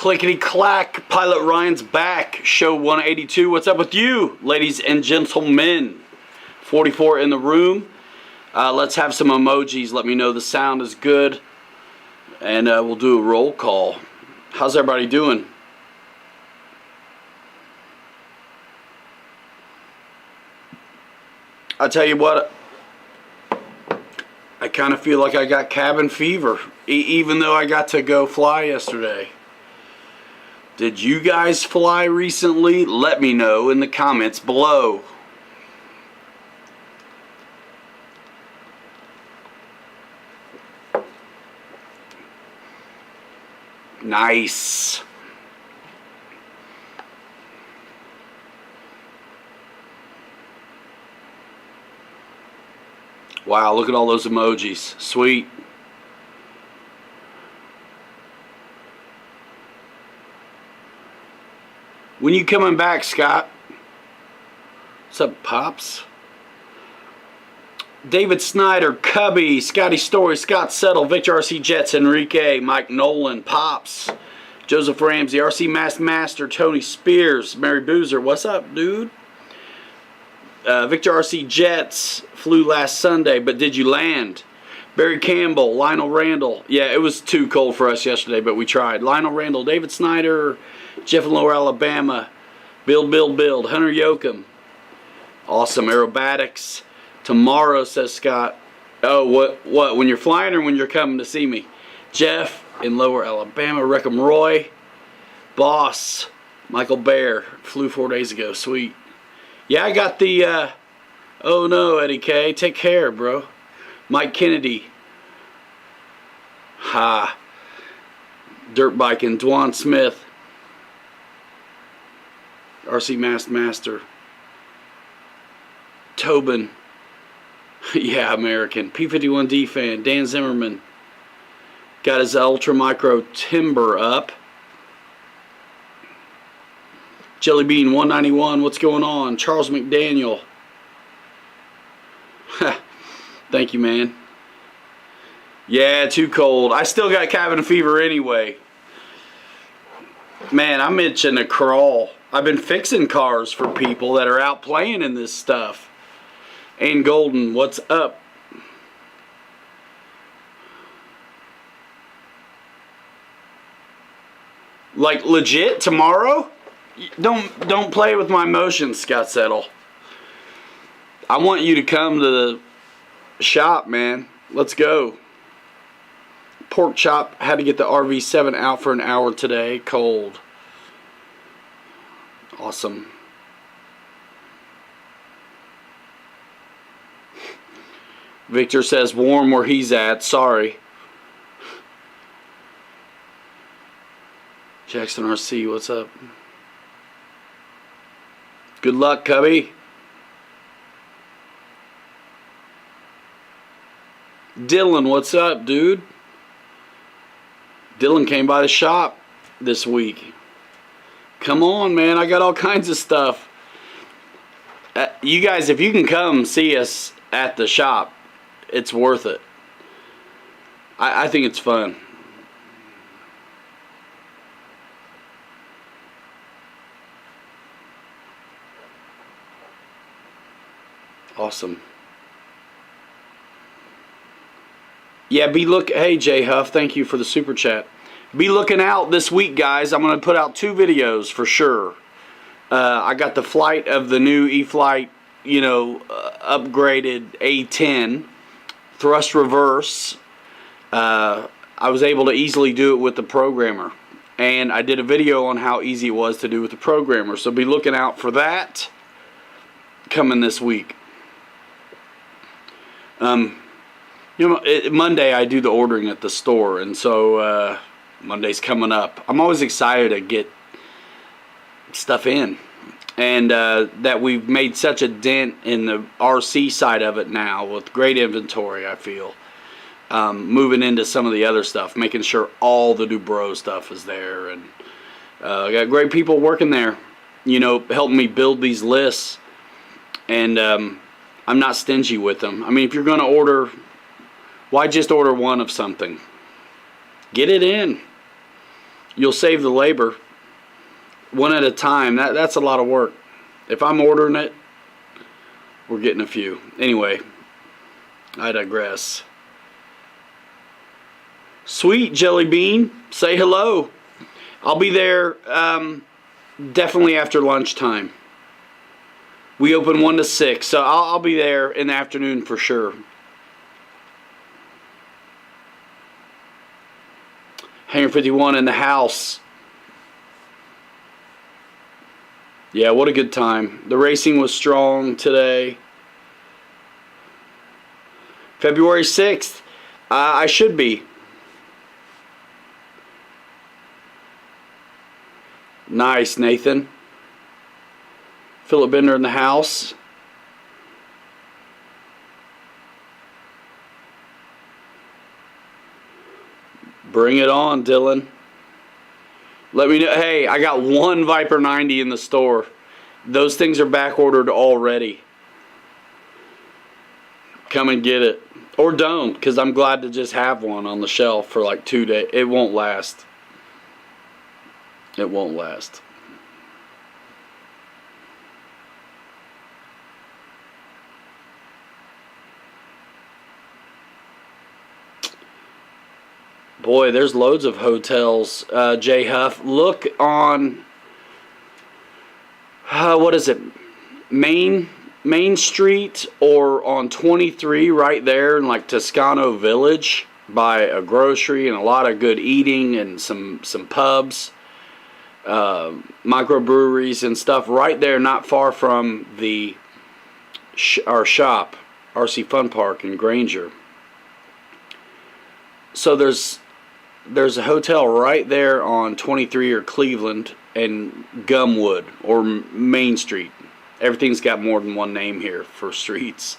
Clickety clack, Pilot Ryan's back. Show 182. What's up with you, ladies and gentlemen? 44 in the room. Let's have some emojis. Let me know the sound is good. And we'll do a roll call. How's everybody doing? I tell you what, I kind of feel like I got cabin fever, even though I got to go fly yesterday. Did you guys fly recently? Let me know in the comments below. Nice. Wow, look at all those emojis. Sweet. When you coming back, Scott? What's up, Pops? David Snyder, Cubby, Scotty Story, Scott Settle, Victor RC Jets, Enrique, Mike Nolan, Pops, Joseph Ramsey, RC Master, Tony Spears, Mary Boozer. What's up, dude? Victor RC Jets flew last Sunday, but did you land? Barry Campbell, Lionel Randall. Yeah, it was too cold for us yesterday, but we tried. Lionel Randall, David Snyder, Jeff in Lower Alabama, Build, Hunter Yoakum. Awesome. Aerobatics. Tomorrow, says Scott. Oh, what? When you're flying or when you're coming to see me? Jeff in Lower Alabama, Reckham Roy, Boss, Michael Bear, flew 4 days ago. Sweet. Yeah, I got the, oh no, Eddie K. Take care, bro. Mike Kennedy. Ha. Dirt Biking, Dwan Smith. RC Master. Tobin. Yeah, American. P51D fan. Dan Zimmerman. Got his Ultra Micro Timber up. Jelly Bean 191. What's going on? Charles McDaniel. Thank you, man. Yeah, too cold. I still got cabin fever anyway. Man, I'm itching to crawl. I've been fixing cars for people that are out playing in this stuff. And Golden, what's up? Like legit tomorrow? Don't play with my emotions, Scott Settle. I want you to come to the shop, man. Let's go. Pork Chop had to get the RV7 out for an hour today. Cold. Awesome. Victor says warm where he's at. Sorry. Jackson RC, what's up? Good luck, Cubby. Dylan, what's up, dude? Dylan came by the shop this week. Come on, man. I got all kinds of stuff. You guys, if you can come see us at the shop, it's worth it. I think it's fun. Awesome. Yeah, hey Jay Huff, thank you for the super chat. Be looking out this week, guys. I'm going to put out 2 videos for sure. I got the flight of the new Eflite, upgraded A10 thrust reverse. I was able to easily do it with the programmer, and I did a video on how easy it was to do with the programmer. So be looking out for that coming this week. Monday I do the ordering at the store, and so Monday's coming up. I'm always excited to get stuff in, and that we've made such a dent in the RC side of it now with great inventory. I feel moving into some of the other stuff, making sure all the Dubro stuff is there, and I got great people working there, helping me build these lists, and I'm not stingy with them. I mean, if you're going to order, why just order one of something? Get it in. You'll save the labor. One at a time. That's a lot of work. If I'm ordering it, we're getting a few. Anyway, I digress. Sweet Jelly Bean, say hello. I'll be there definitely after lunchtime. We open 1 to 6, so I'll be there in the afternoon for sure. Hangar 51 in the house. Yeah, what a good time. The racing was strong today. February 6th, I should be. Nice, Nathan. Philip Bender in the house. Bring it on, Dylan. Let me know. Hey, I got one Viper 90 in the store. Those things are back ordered already. Come and get it. Or don't, because I'm glad to just have one on the shelf for like 2 days. It won't last. It won't last. Boy, there's loads of hotels. Jay Huff, look on, what is it, Main Street, or on 23 right there in like Toscano Village by a grocery and a lot of good eating and some pubs, microbreweries and stuff right there, not far from the our shop, RC Fun Park in Granger. So there's a hotel right there on 23 or Cleveland and Gumwood or Main Street. Everything's got more than one name here for streets.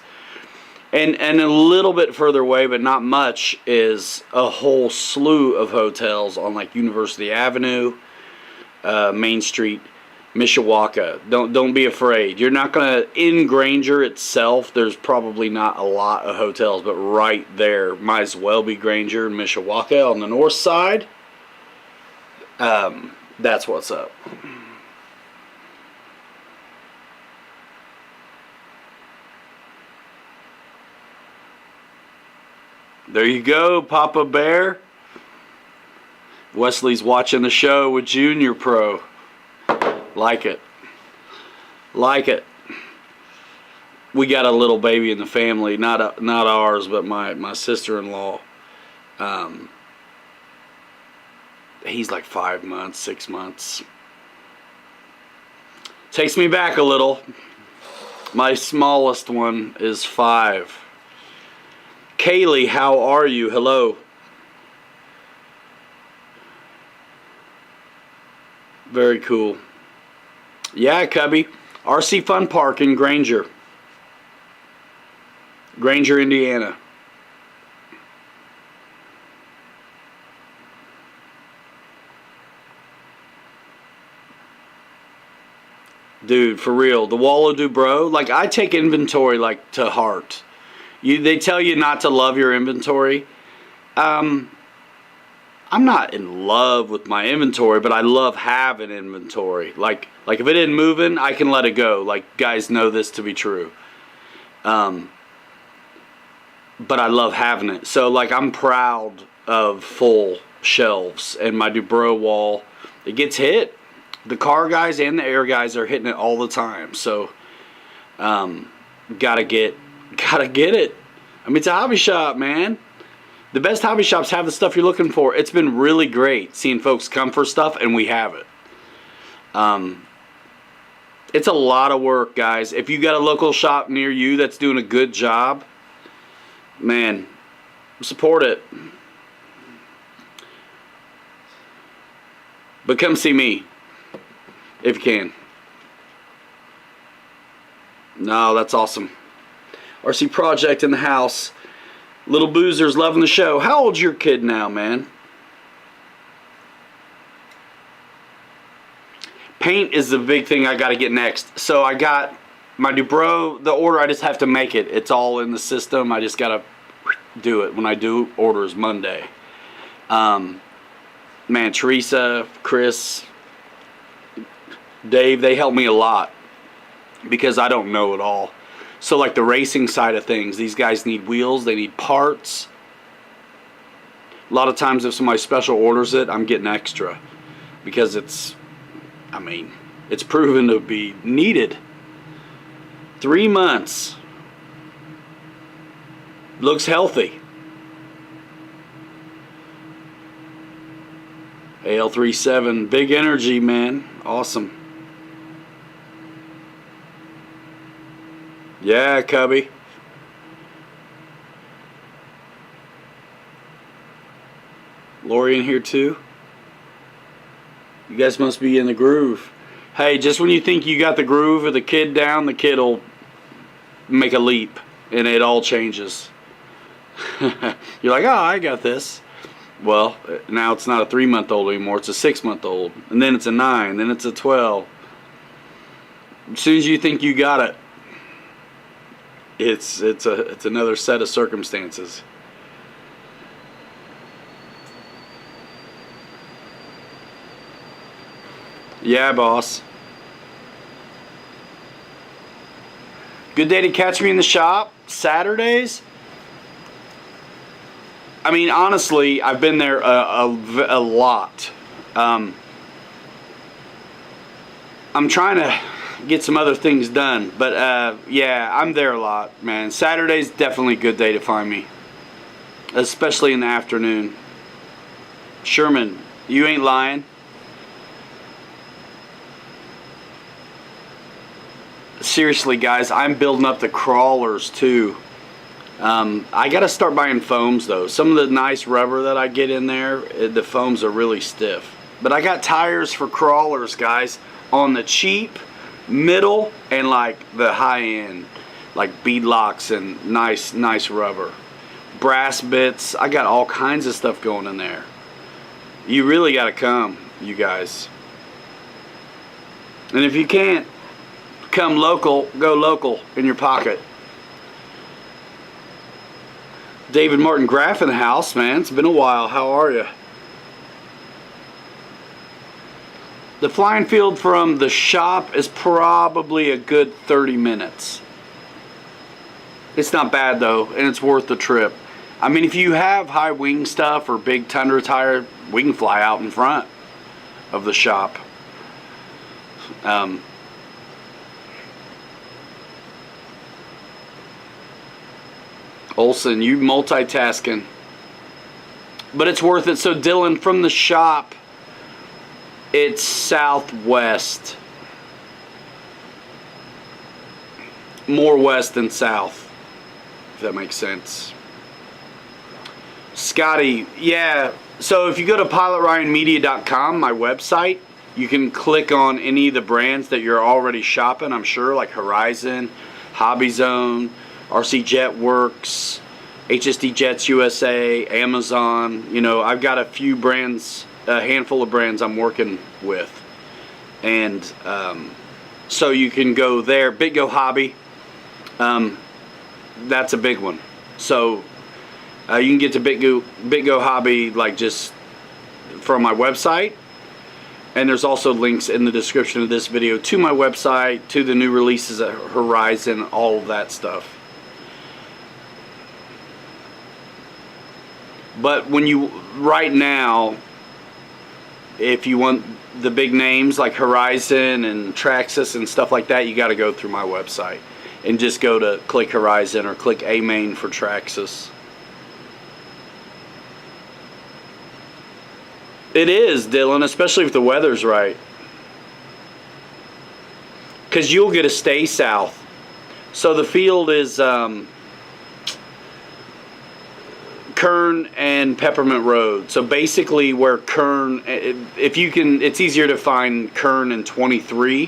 And a little bit further away, but not much, is a whole slew of hotels on like University Avenue, Main Street, Mishawaka. Don't be afraid. You're not gonna, in Granger itself, there's probably not a lot of hotels, but right there might as well be Granger and Mishawaka on the north side. That's what's up. There you go, Papa Bear. Wesley's watching the show with Junior Pro. Like it. Like it. We got a little baby in the family, not ours, but my sister-in-law. He's like 5 months, 6 months. Takes me back a little. My smallest one is 5. Kaylee, how are you? Hello. Very cool. Yeah, Cubby. RC Fun Park in Granger. Granger, Indiana. Dude, for real. The Wallow Do Bro, like I take inventory like to heart. They tell you not to love your inventory. I'm not in love with my inventory, but I love having inventory. Like if it isn't moving, I can let it go. Like guys know this to be true. But I love having it. So like I'm proud of full shelves, and my Dubro wall, it gets hit. The car guys and the air guys are hitting it all the time. So gotta get it. I mean, it's a hobby shop, man. The best hobby shops have the stuff you're looking for. It's been really great seeing folks come for stuff, and we have it. It's a lot of work, guys. If you got a local shop near you that's doing a good job, man, support it. But come see me if you can. No, that's awesome. RC Project in the house. Little Boozer's loving the show. How old's your kid now, man? Paint is the big thing I got to get next. So I got my Dubro, the order, I just have to make it. It's all in the system. I just got to do it when I do orders Monday. man, Teresa, Chris, Dave, they help me a lot because I don't know it all. So like the racing side of things, these guys need wheels, they need parts. A lot of times if somebody special orders it, I'm getting extra because it's proven to be needed. 3 months. Looks healthy. AL37, big energy, man. Awesome. Yeah, Cubby. Lori in here too. You guys must be in the groove. Hey, just when you think you got the groove of the kid down, the kid will make a leap and it all changes. You're like, oh, I got this. Well, now it's not a 3-month-old anymore, it's a 6-month-old. And then it's a 9, then it's a 12. As soon as you think you got it, it's another set of circumstances. Yeah, boss. Good day to catch me in the shop. Saturdays. I mean, honestly, I've been there a lot. I'm trying to get some other things done, but yeah, I'm there a lot, man. Saturday's definitely a good day to find me, especially in the afternoon. Sherman, you ain't lying. Seriously, guys, I'm building up the crawlers too. I gotta start buying foams though. Some of the nice rubber that I get in there, the foams are really stiff. But I got tires for crawlers, guys, on the cheap, middle, and like the high end, like bead locks and nice rubber. Brass bits, I got all kinds of stuff going in there. You really gotta come, you guys. And if you can't come local, go local in your pocket. David Martin Graff in the house, man. It's been a while. How are you? The flying field from the shop is probably a good 30 minutes. It's not bad though, and it's worth the trip. I mean, if you have high wing stuff or big Tundra tire, we can fly out in front of the shop. Olson, you multitasking. But it's worth it. So Dylan, from the shop, it's southwest. More west than south, if that makes sense. Scotty, yeah. So if you go to pilotryanmedia.com, my website, you can click on any of the brands that you're already shopping, I'm sure, like Horizon, Hobby Zone, RC Jet Works, HSD Jets USA, Amazon. You know, I've got a few brands, a handful of brands I'm working with. And so you can go there. Big Go Hobby, that's a big one. So you can get to Big Go Hobby like just from my website. And there's also links in the description of this video to my website, to the new releases at Horizon, all of that stuff. But when you, right now, if you want the big names like Horizon and Traxxas and stuff like that, you got to go through my website and just go to click Horizon or click A-Main for Traxxas. It is, Dylan, especially if the weather's right. Because you'll get a stay south. So the field is Kern and Peppermint Road. So basically where Kern, if you can, it's easier to find Kern and 23,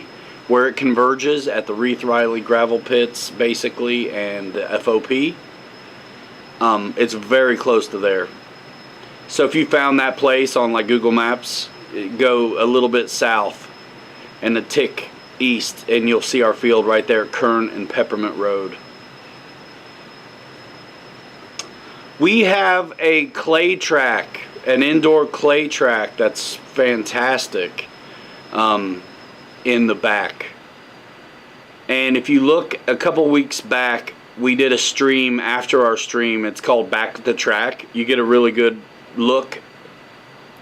where it converges at the Reith Riley gravel pits, basically, and the FOP. It's very close to there. So if you found that place on like Google Maps, go a little bit south and a tick east and you'll see our field right there, Kern and Peppermint Road. We have a clay track an indoor clay track that's fantastic in the back. And if you look a couple weeks back, we did a stream after our stream. It's called Back at the Track. You get a really good look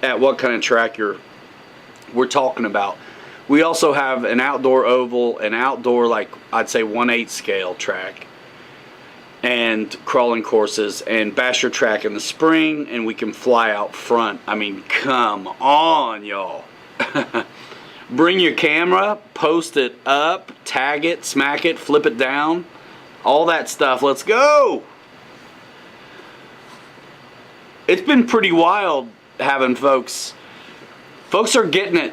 at what kind of track we're talking about. We also have an outdoor oval, an outdoor, like I'd say 1/8 scale track, and crawling courses, and basher track in the spring, and we can fly out front. I mean, come on, y'all. Bring your camera, post it up, tag it, smack it, flip it down, all that stuff. Let's go. It's been pretty wild having folks are getting it.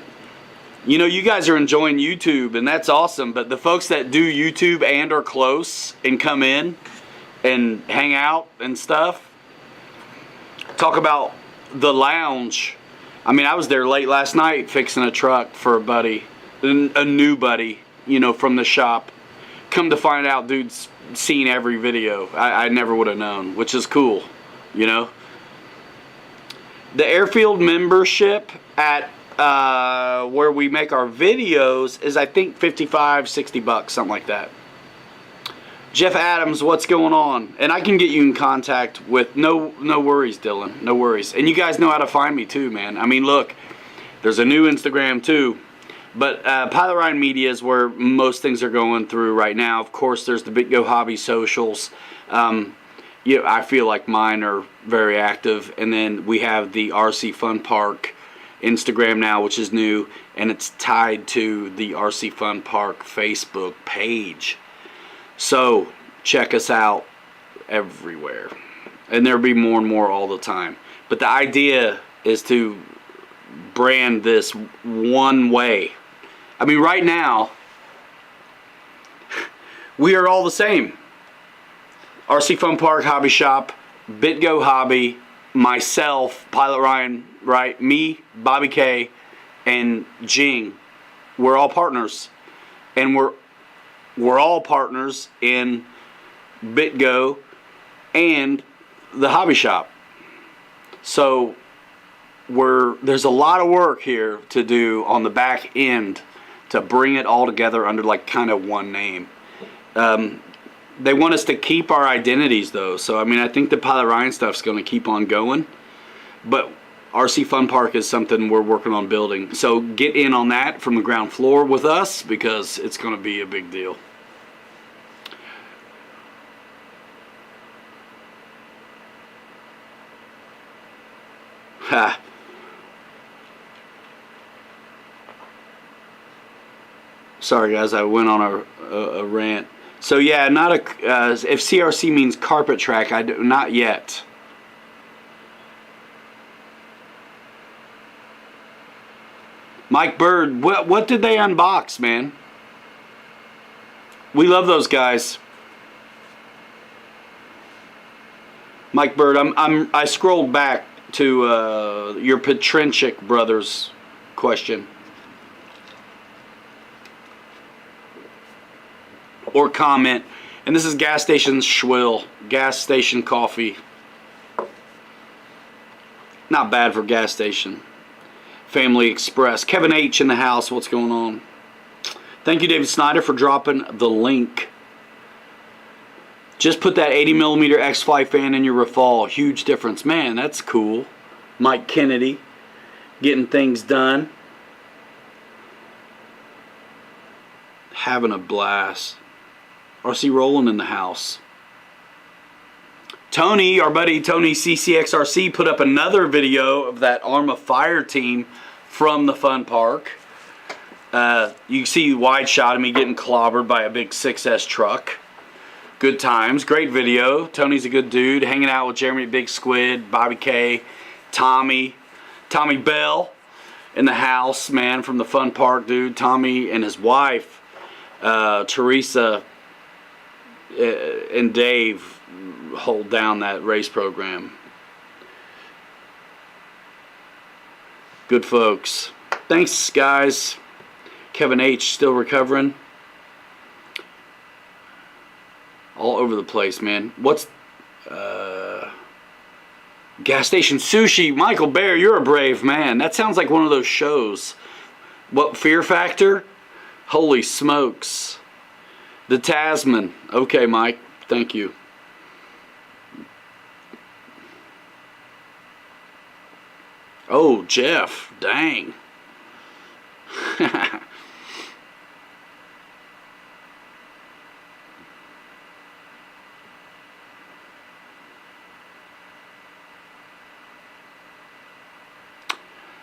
You know, you guys are enjoying YouTube, and that's awesome, but the folks that do YouTube and are close and come in and hang out and stuff, talk about the lounge. I mean, I was there late last night fixing a truck for a buddy, a new buddy, you know, from the shop. Come to find out, dude's seen every video. I never would have known, which is cool, you know. The airfield membership at where we make our videos is, I think, 55, 60 bucks, something like that. Jeff Adams, what's going on? And I can get you in contact with, no worries, Dylan, no worries. And you guys know how to find me too, man. I mean, look, there's a new Instagram too, but Pilot Ryan Media is where most things are going through right now. Of course, there's the Big Go Hobby socials. You know, I feel like mine are very active. And then we have the RC Fun Park Instagram now, which is new, and it's tied to the RC Fun Park Facebook page. So check us out everywhere, and there'll be more and more all the time. But the idea is to brand this one way. I mean, right now we are all the same. RC Fun Park Hobby Shop, BitGo Hobby, myself, Pilot Ryan, right? Me, Bobby K, and Jing. We're all partners, and we're all partners in BitGo and the hobby shop. So there's a lot of work here to do on the back end to bring it all together under like kind of one name. They want us to keep our identities though. So I mean, I think the Pilot Ryan stuff's going to keep on going, but RC Fun Park is something we're working on building. So get in on that from the ground floor with us, because it's going to be a big deal. Ha. Sorry guys, I went on a rant. So yeah, not a if CRC means carpet track, not yet. Mike Bird, what did they unbox, man? We love those guys. Mike Bird, I scrolled back to your Petrenchik brothers question or comment, and this is gas station Schwill, gas station coffee. Not bad for gas station. Family Express. Kevin H in the house. What's going on? Thank you, David Snyder, for dropping the link. Just put that 80mm XFly fan in your Rafale. Huge difference. Man, that's cool. Mike Kennedy getting things done. Having a blast. RC Rolling in the house. Tony, our buddy Tony CCXRC, put up another video of that Arma Fire team from the fun park. You see wide shot of me getting clobbered by a big 6S truck. Good times, great video. Tony's a good dude, hanging out with Jeremy Big Squid, Bobby K, Tommy Bell in the house, man, from the fun park, dude. Tommy and his wife, Teresa and Dave, hold down that race program. Good folks. Thanks, guys. Kevin H still recovering. All over the place, man. What's Gas Station Sushi. Michael Bear, you're a brave man. That sounds like one of those shows. What, Fear Factor? Holy smokes. The Tasman. Okay, Mike. Thank you. Oh, Jeff. Dang.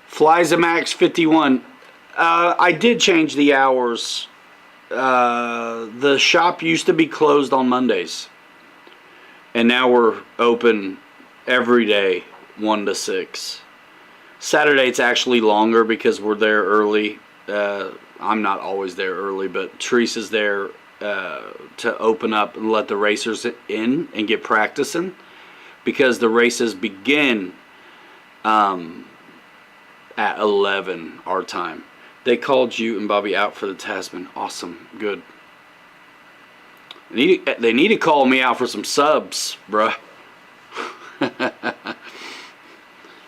Flyzamax 51. I did change the hours. The shop used to be closed on Mondays, and now we're open every day, 1 to 6. Saturday it's actually longer because we're there early. I'm not always there early, but Teresa's there to open up and let the racers in and get practicing, because the races begin at 11 our time. They called you and Bobby out for the Tasman. Awesome. Good. They need to call me out for some subs, bruh.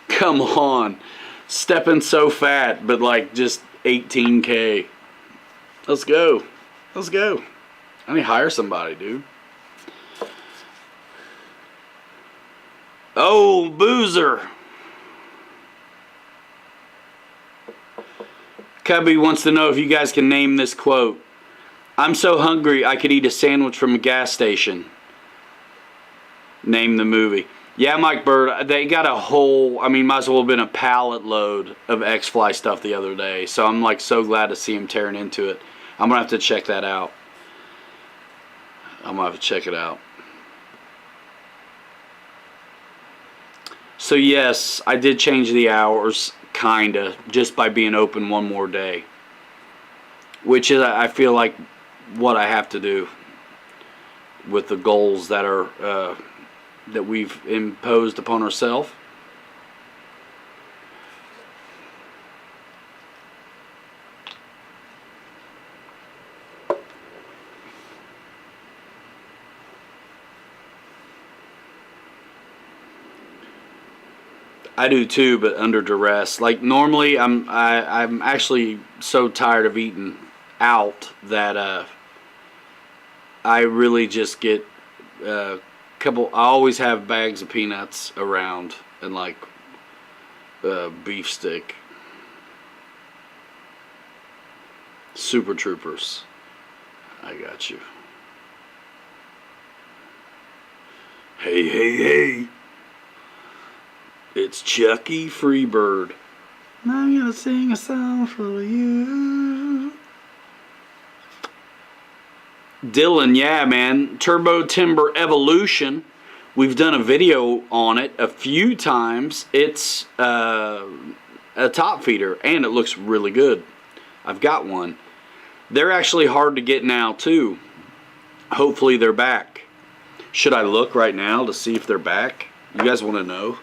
Come on. Stepping so fat, but like just 18K. Let's go. Let's go. I need to hire somebody, dude. Oh, Boozer. Cubby wants to know if you guys can name this quote. I'm so hungry I could eat a sandwich from a gas station. Name the movie. Yeah, Mike Bird, they got a whole, might as well have been a pallet load of XFly stuff the other day. So I'm like so glad to see him tearing into it. I'm going to have to check that out. I'm going to have to check it out. So yes, I did change the hours. Kinda, just by being open one more day, which is, I feel like, what I have to do with the goals that are that we've imposed upon ourselves. I do too, but under duress. Like normally, I'm actually so tired of eating out that I really just get a couple. I always have bags of peanuts around and like beef stick. Super Troopers. I got you. Hey, hey, hey. It's Chucky Freebird. I'm gonna sing a song for you. Dylan, yeah, man. Turbo Timber Evolution. We've done a video on it a few times. It's a top feeder, and it looks really good. I've got one. They're actually hard to get now, too. Hopefully they're back. Should I look right now to see if they're back? You guys want to know?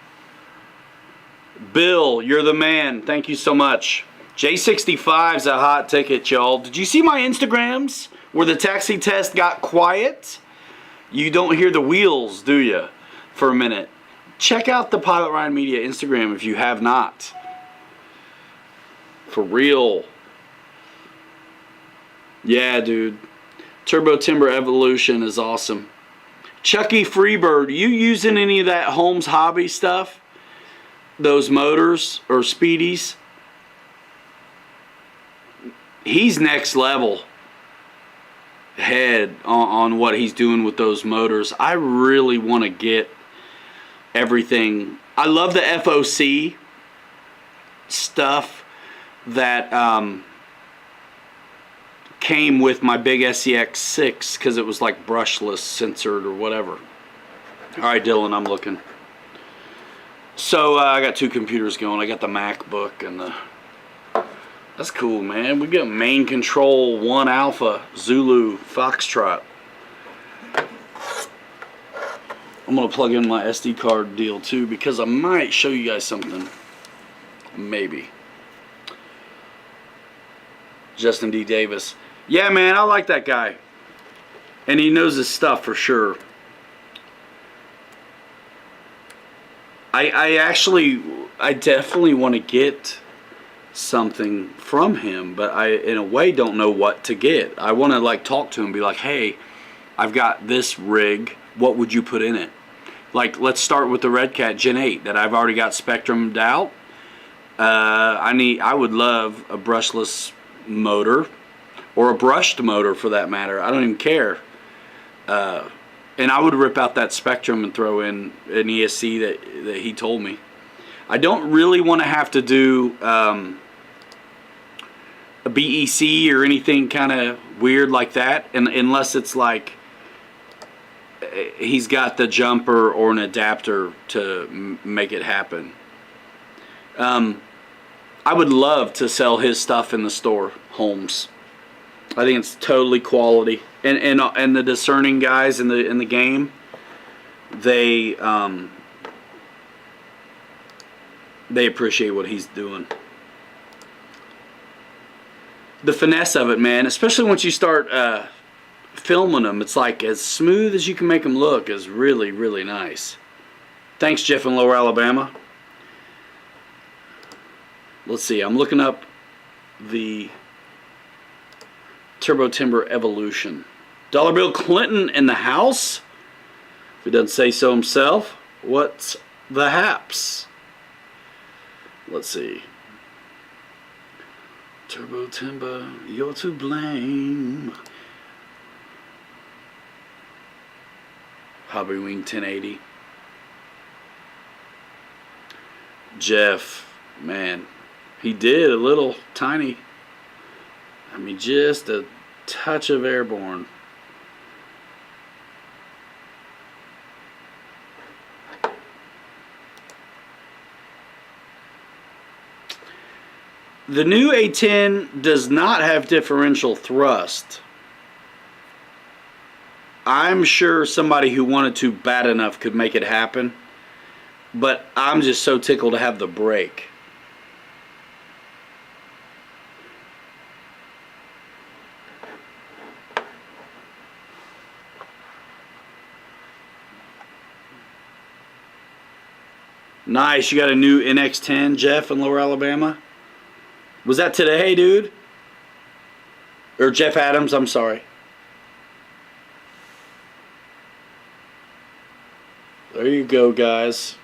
Bill, you're the man. Thank you so much. J65's a hot ticket, y'all. Did you see my Instagrams where the taxi test got quiet? You don't hear the wheels, do you? For a minute. Check out the Pilot Ryan Media Instagram if you have not. For real. Yeah, dude. Turbo Timber Evolution is awesome. Chucky Freebird, you using any of that Holmes Hobby stuff? Those motors or speedies? He's next level head on what he's doing with those motors. I really want to get everything. I love the FOC stuff that came with my big SEX6 because it was like brushless, censored, or whatever. All right, Dylan, I'm looking. So I got two computers going. I got the MacBook and the... That's cool, man. We got main control 1 Alpha Zulu Foxtrot. I'm going to plug in my SD card deal too because I might show you guys something. Maybe. Justin D. Davis. Yeah, man, I like that guy. And he knows his stuff for sure. I definitely want to get something from him, but I, in a way, don't know what to get. I want to like talk to him, be like, hey, I've got this rig. What would you put in it? Like, let's start with the Red Cat Gen 8 that I've already got spectrumed out. I would love a brushless motor, or a brushed motor for that matter. I don't even care. And I would rip out that Spectrum and throw in an ESC that he told me. I don't really want to have to do a BEC or anything kind of weird like that, and unless it's like he's got the jumper or an adapter to make it happen. I would love to sell his stuff in the store, Holmes. I think it's totally quality, and the discerning guys in the game, they appreciate what he's doing. The finesse of it, man, especially once you start filming them, it's like as smooth as you can make them look is really, really nice. Thanks, Jeff in Lower Alabama. Let's see, I'm looking up the Turbo Timber Evolution. Dollar Bill Clinton in the house? If he doesn't say so himself, what's the haps? Let's see. Turbo Timber, you're to blame. Hobby Wing 1080. Jeff, man, he did a little tiny, I mean, just a touch of airborne. The new A10 does not have differential thrust. I'm sure somebody who wanted to bad enough could make it happen, but I'm just so tickled to have the brake. Nice, you got a new NX10, Jeff in Lower Alabama? Was that today, dude? Or Jeff Adams, I'm sorry. There you go, guys.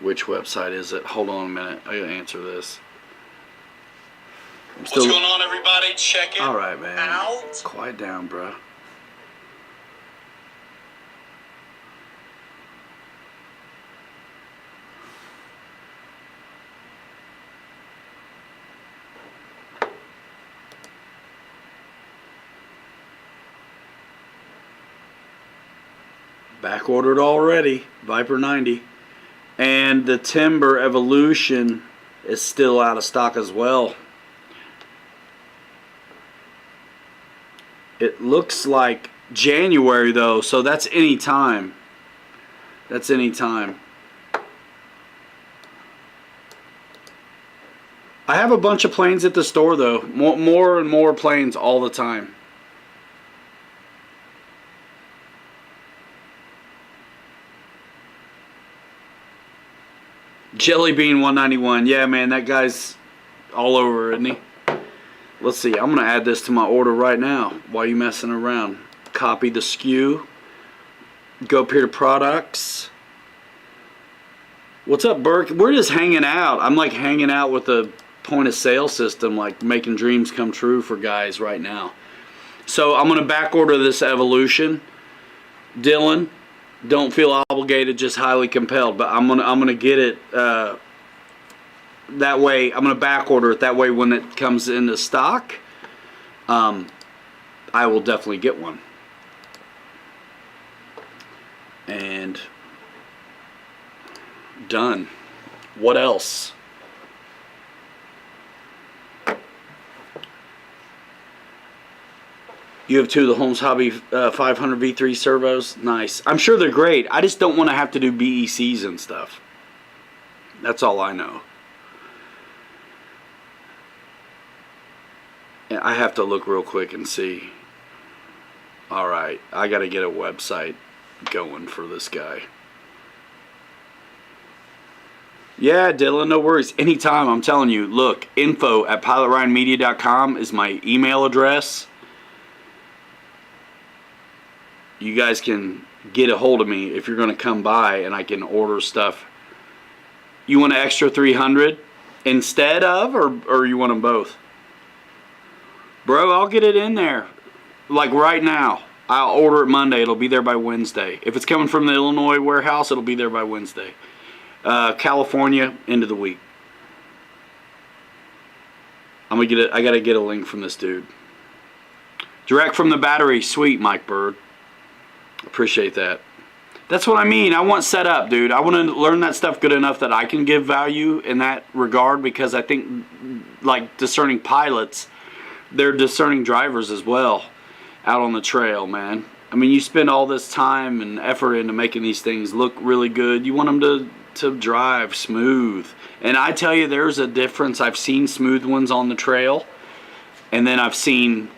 Which website is it? Hold on a minute. I gotta answer this. What's going on, everybody? Check it out. All right, man. Quiet down, bro. Back ordered already, Viper 90, and the Timber Evolution is still out of stock as well. It looks like January though, so that's any time. That's any time. I have a bunch of planes at the store though, more and more planes all the time. Jelly Bean 191. Yeah, man, that guy's all over, isn't he? Let's see. I'm going to add this to my order right now while you messing around. Copy the SKU. Go up here to products. What's up, Burke? We're just hanging out. I'm like hanging out with the point of sale system, like making dreams come true for guys right now. So I'm going to back order this Evolution. Dylan, don't feel obligated, just highly compelled. But I'm gonna get it that way. I'm gonna back order it that way. When it comes into stock, I will definitely get one. And done. What else? You have two of the Holmes Hobby 500 V3 servos. Nice. I'm sure they're great. I just don't want to have to do BECs and stuff. That's all I know. I have to look real quick and see. All right, I got to get a website going for this guy. Yeah, Dylan, no worries. Anytime, I'm telling you. Look, info@pilotryanmedia.com is my email address. You guys can get a hold of me if you're going to come by, and I can order stuff. You want an extra 300 instead of, or you want them both? Bro, I'll get it in there. Like right now. I'll order it Monday. It'll be there by Wednesday. If it's coming from the Illinois warehouse, it'll be there by Wednesday. California, end of the week. I'm gonna get it. I gotta get a link from this dude. Direct from the battery. Sweet, Mike Bird. Appreciate that. That's what I mean. I want set up, dude. I want to learn that stuff good enough that I can give value in that regard, because I think, like, discerning pilots, they're discerning drivers as well out on the trail, man. I mean, you spend all this time and effort into making these things look really good. You want them to drive smooth. And I tell you, there's a difference. I've seen smooth ones on the trail, and then I've seen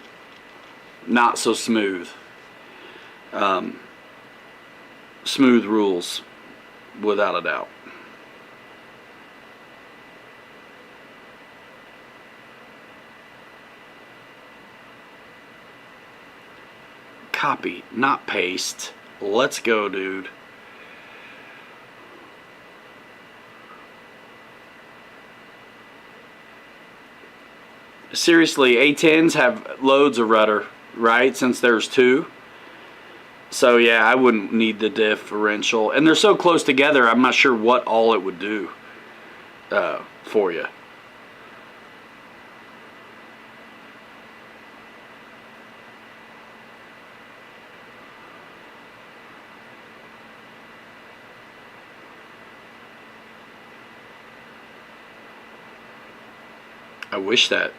not so smooth. Smooth rules, without a doubt. Copy, not paste. Let's go, dude. Seriously, A10s have loads of rudder, right? Since there's two. So yeah, I wouldn't need the differential. And they're so close together, I'm not sure what all it would do for you. I wish that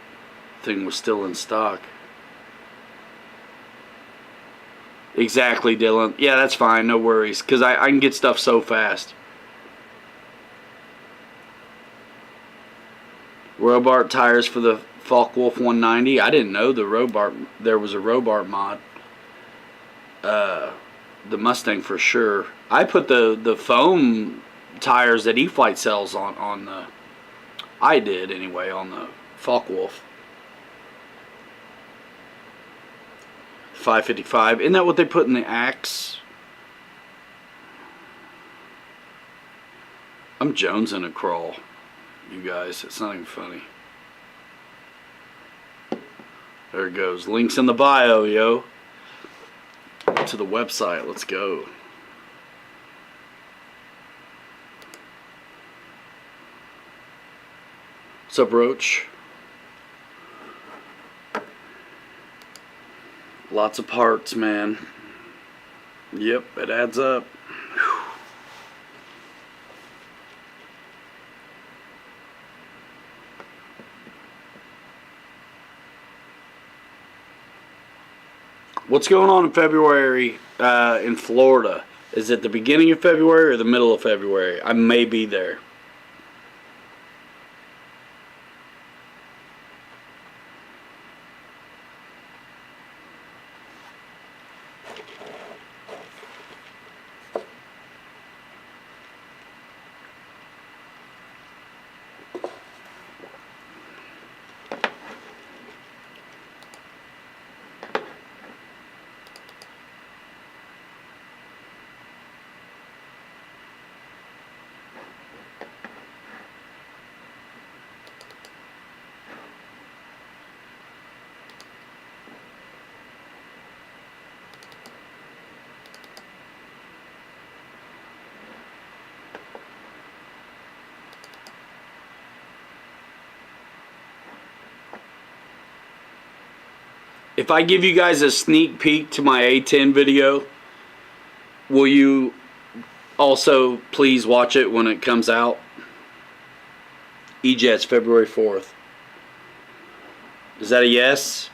thing was still in stock. Exactly, Dylan. Yeah, that's fine. No worries. Because I can get stuff so fast. Robart tires for the Focke-Wulf 190. I didn't know there was a Robart mod. The Mustang for sure. I put the foam tires that Eflites sells on the... I did anyway on the Focke-Wulf. 555. Isn't that what they put in the axe? I'm jonesing a crawl, you guys. It's not even funny. There it goes. Links in the bio, yo. To the website. Let's go. What's up, Roach? Lots of parts, man. Yep, it adds up. Whew. What's going on in February in Florida? Is it the beginning of February or the middle of February? I may be there. If I give you guys a sneak peek to my A10 video, will you also please watch it when it comes out? E-Jets, February 4th. Is that a yes?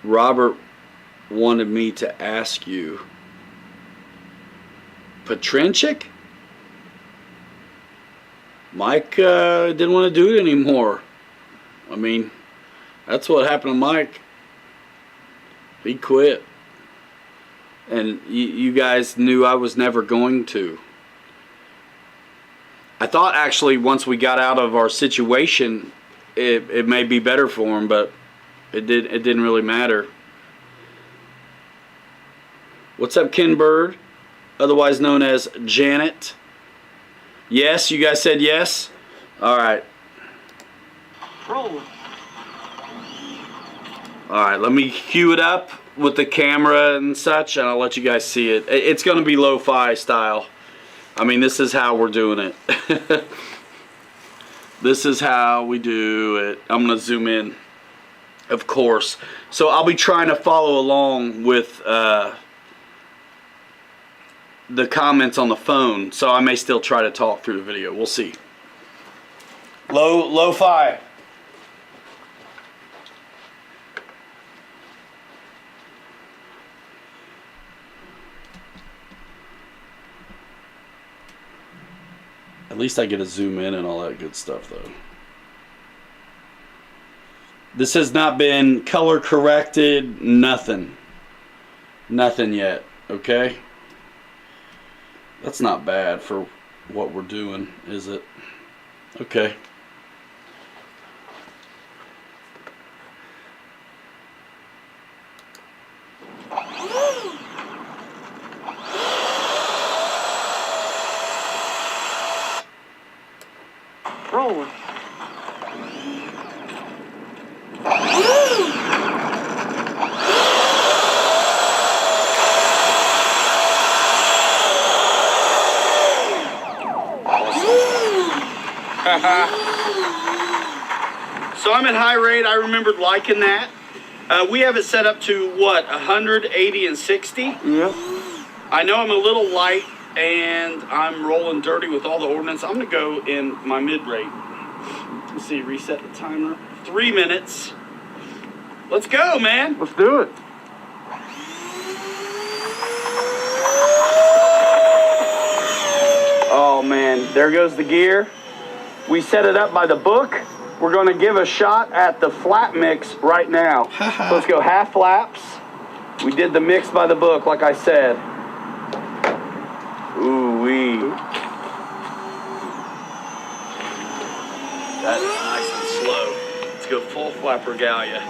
Robert wanted me to ask you. Patrinchik? Mike didn't want to do it anymore. I mean, that's what happened to Mike. He quit. And you guys knew I was never going to. I thought actually once we got out of our situation, it may be better for him, but it didn't really matter. What's up, Ken Bird? Otherwise known as Janet. Yes, you guys said yes? Alright. Roll. Alright, let me cue it up with the camera and such, and I'll let you guys see it. It's going to be lo-fi style. I mean, this is how we're doing it. This is how we do it. I'm going to zoom in, of course. So I'll be trying to follow along with the comments on the phone, so I may still try to talk through the video. We'll see. Lo-fi. At least I get to zoom in and all that good stuff, though. This has not been color corrected, nothing. Nothing yet, okay? That's not bad for what we're doing, is it? Okay. Roll. So I'm at high rate. I remembered liking that. We have it set up to what, 180 and 60? Yep. I know I'm a little light and I'm rolling dirty with all the ordnance. I'm gonna go in my mid rate. Let's see, reset the timer. 3 minutes. Let's go, man. Let's do it. Oh man, there goes the gear. We set it up by the book. We're going to give a shot at the flap mix right now. So let's go half flaps. We did the mix by the book, like I said. Ooh-wee. That is nice and slow. Let's go full flap regalia.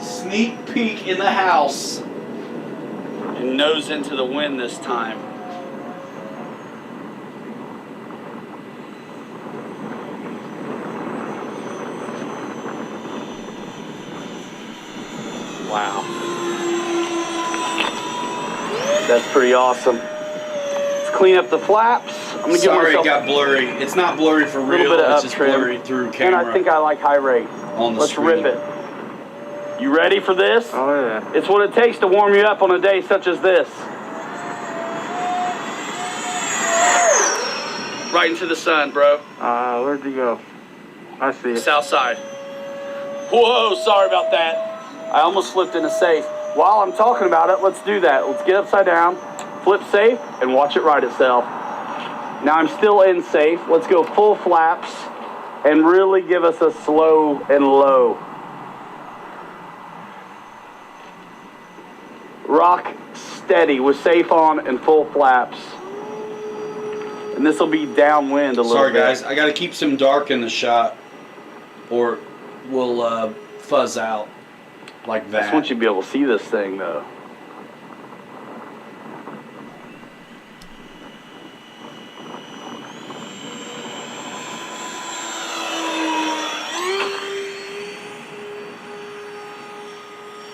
Sneak peek in the house. And nose into the wind this time. Wow. That's pretty awesome. Let's clean up the flaps. I'm gonna give myself it got blurry. It's not blurry for a little real. bit of It's up just trim. blurry through camera. And I think I like high rate. On the Let's screen. rip it. You ready for this? Oh yeah. It's what it takes to warm you up on a day such as this. Right into the sun, bro. Where'd you go? I see it. South side. Whoa, sorry about that. I almost flipped in a safe. While I'm talking about it, let's do that. Let's get upside down, flip safe, and watch it right itself. Now I'm still in safe. Let's go full flaps and really give us a slow and low. Rock steady with safe on and full flaps. And this will be downwind a little Sorry, bit. guys. I got to keep some dark in the shot, or we'll fuzz out like I that. just want you to be able to see this thing, though.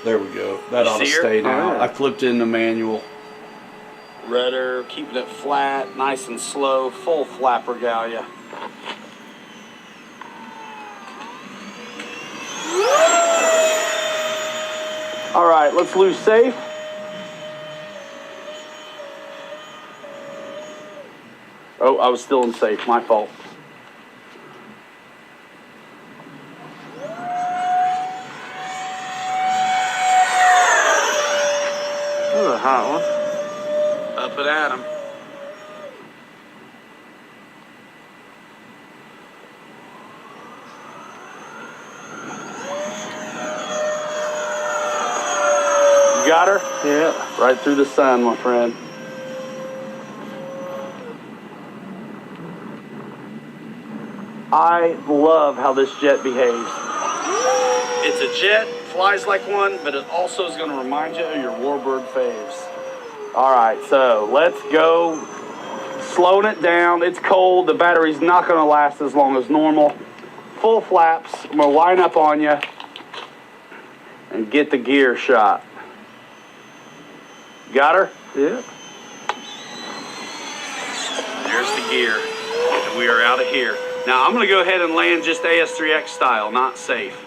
There we go. That ought to See her? stay now. Yeah. I flipped in the manual. Rudder, keeping it flat, nice and slow, full flap regalia. All right, let's lose safe. Oh, I was still in safe, my fault. a hot one. Up and at 'em. You got her? Yeah. Right through the sun, my friend. I love how this jet behaves. It's a jet, flies like one, but it also is going to remind you of your warbird faves. All right, so let's go. Slowing it down. It's cold. The battery's not going to last as long as normal. Full flaps. I'm going to line up on you and get the gear shot. Got her? Yeah. There's the gear. And we are out of here. Now, I'm going to go ahead and land just AS3X style, not safe.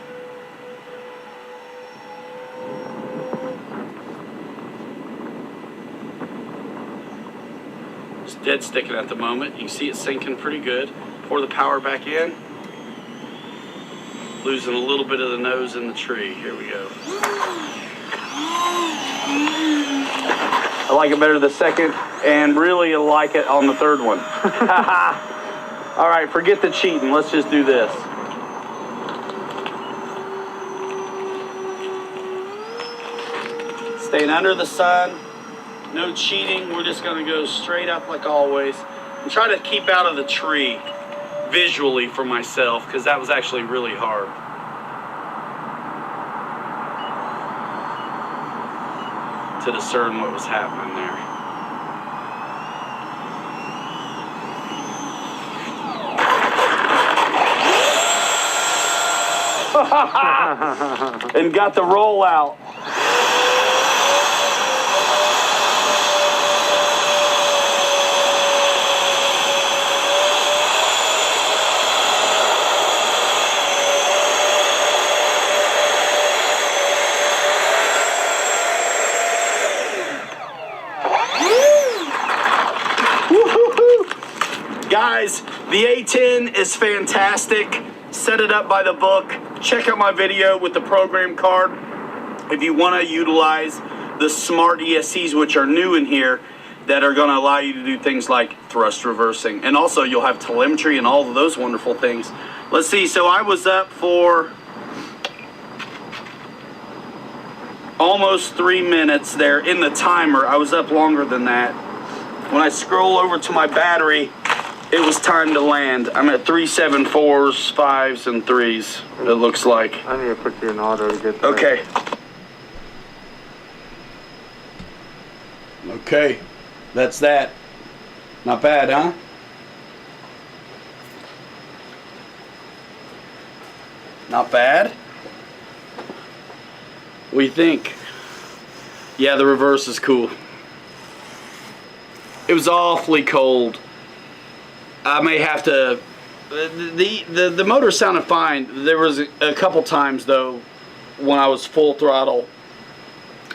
It's dead sticking at the moment. You can see it sinking pretty good. Pour the power back in. Losing a little bit of the nose in the tree. Here we go. I like it better the second, and really like it on the third one. All right, forget the cheating. Let's just do this. Staying under the sun. No cheating. We're just going to go straight up like always. And try to keep out of the tree visually for myself, because that was actually really hard. To discern what was happening there. And got the roll out. Guys, the A10 is fantastic. Set it up by the book. Check out my video with the program card if you want to utilize the smart ESCs, which are new in here, that are going to allow you to do things like thrust reversing. And also you'll have telemetry and all of those wonderful things. Let's see, so I was up for almost 3 minutes there in the timer. I was up longer than that. When I scroll over to my battery, it was time to land. I'm at 374s, 5s, and 3s, it looks like. I need to put you in auto to get there. Okay. Okay, that's that. Not bad, huh? Not bad? What do you think? Yeah, the reverse is cool. It was awfully cold. I may have to. The motor sounded fine. There was a couple times though when I was full throttle,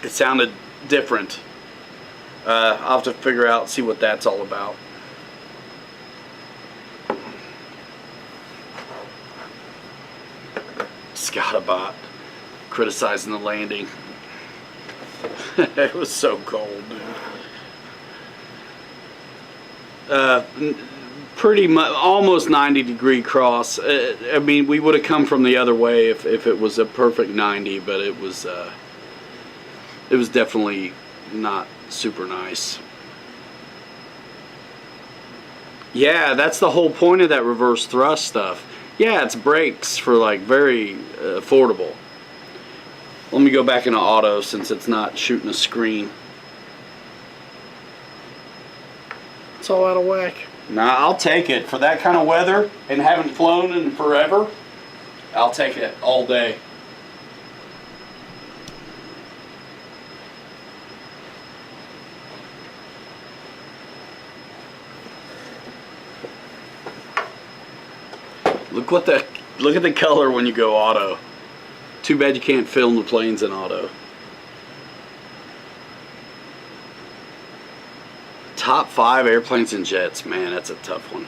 it sounded different. I'll have to figure out, see what that's all about. Scottabot criticizing the landing. It was so cold, dude. Pretty much almost 90-degree cross. I mean, we would have come from the other way if it was a perfect 90, but it was definitely not super nice. Yeah, that's the whole point of that reverse thrust stuff. Yeah, it's brakes for like very affordable. Let me go back into auto since it's not shooting a screen. It's all out of whack. Nah, I'll take it. For that kind of weather and haven't flown in forever, I'll take it all day. Look at the color when you go auto. Too bad you can't film the planes in auto. Top 5 airplanes and jets, man, that's a tough one.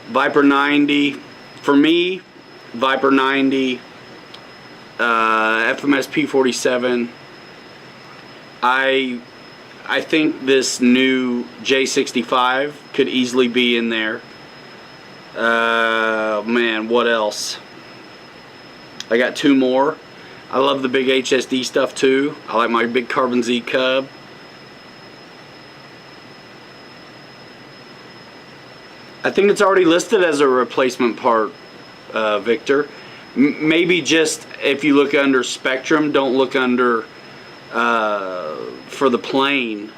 Viper 90, for me, Viper 90, FMS P47, I think this new J65 could easily be in there. Man, what else? I got 2 more. I love the big HSD stuff too. I like my big Carbon Z Cub. I think it's already listed as a replacement part, Victor. Maybe just if you look under Spectrum, don't look under for the plane,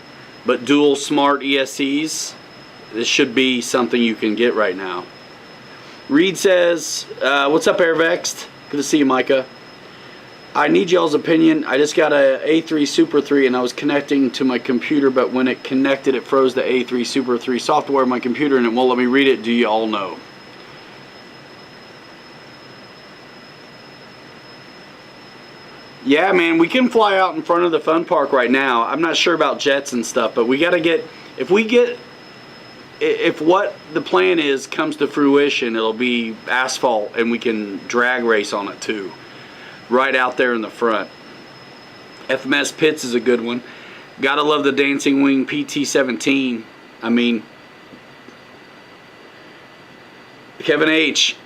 but dual smart ESCs. This should be something you can get right now. Reed says, what's up, Airvexed? Good to see you, Micah. I need y'all's opinion. I just got a A3 Super 3 and I was connecting to my computer, but when it connected, it froze the A3 Super 3 software on my computer and it won't let me read it. Do you all know? Yeah, man, we can fly out in front of the fun park right now. I'm not sure about jets and stuff, but we got to get, if what the plan is comes to fruition, it'll be asphalt and we can drag race on it too. Right out there in the front. FMS Pits is a good one. Gotta love the Dancing Wing PT-17. I mean, Kevin H,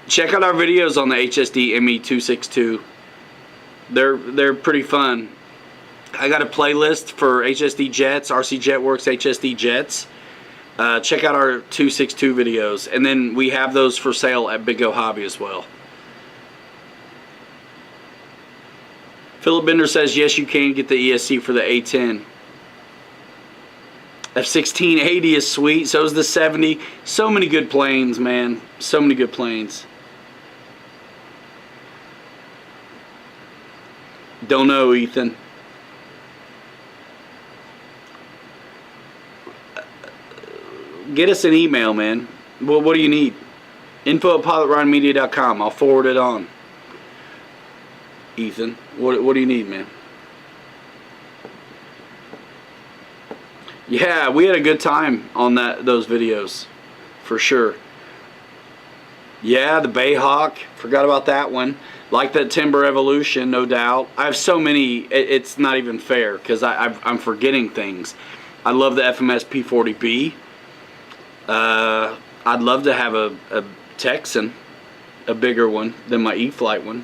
check out our videos on the HSD ME262. They're pretty fun. I got a playlist for HSD Jets, RC Jetworks HSD Jets. Check out our 262 videos, and then we have those for sale at Big O Hobby as well. Philip Bender says yes, you can get the ESC for the A10. F1680 is sweet. So is the 70. So many good planes, man. So many good planes. Don't know, Ethan. Get us an email, man. Well, what do you need? info@pilotryanmedia.com. I'll forward it on. Ethan, what do you need, man? Yeah, we had a good time on those videos, for sure. Yeah, the Bayhawk, forgot about that one. Like that Timber Evolution, no doubt. I have so many, it's not even fair because I'm forgetting things. I love the FMS P40B. I'd love to have a Texan, a bigger one than my E-Flite one.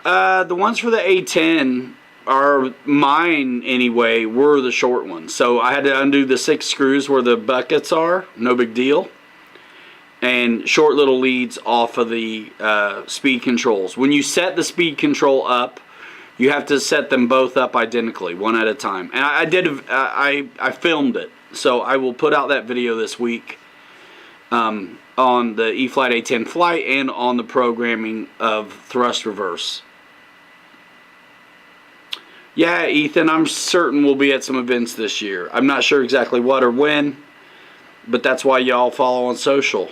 The ones for the A10 are mine anyway, were the short ones. So I had to undo the 6 screws where the buckets are, no big deal. And short little leads off of the speed controls. When you set the speed control up, you have to set them both up identically, one at a time. And I filmed it, so I will put out that video this week on the E-Flite A10 flight and on the programming of thrust reverse. Yeah, Ethan, I'm certain we'll be at some events this year. I'm not sure exactly what or when, but that's why y'all follow on social.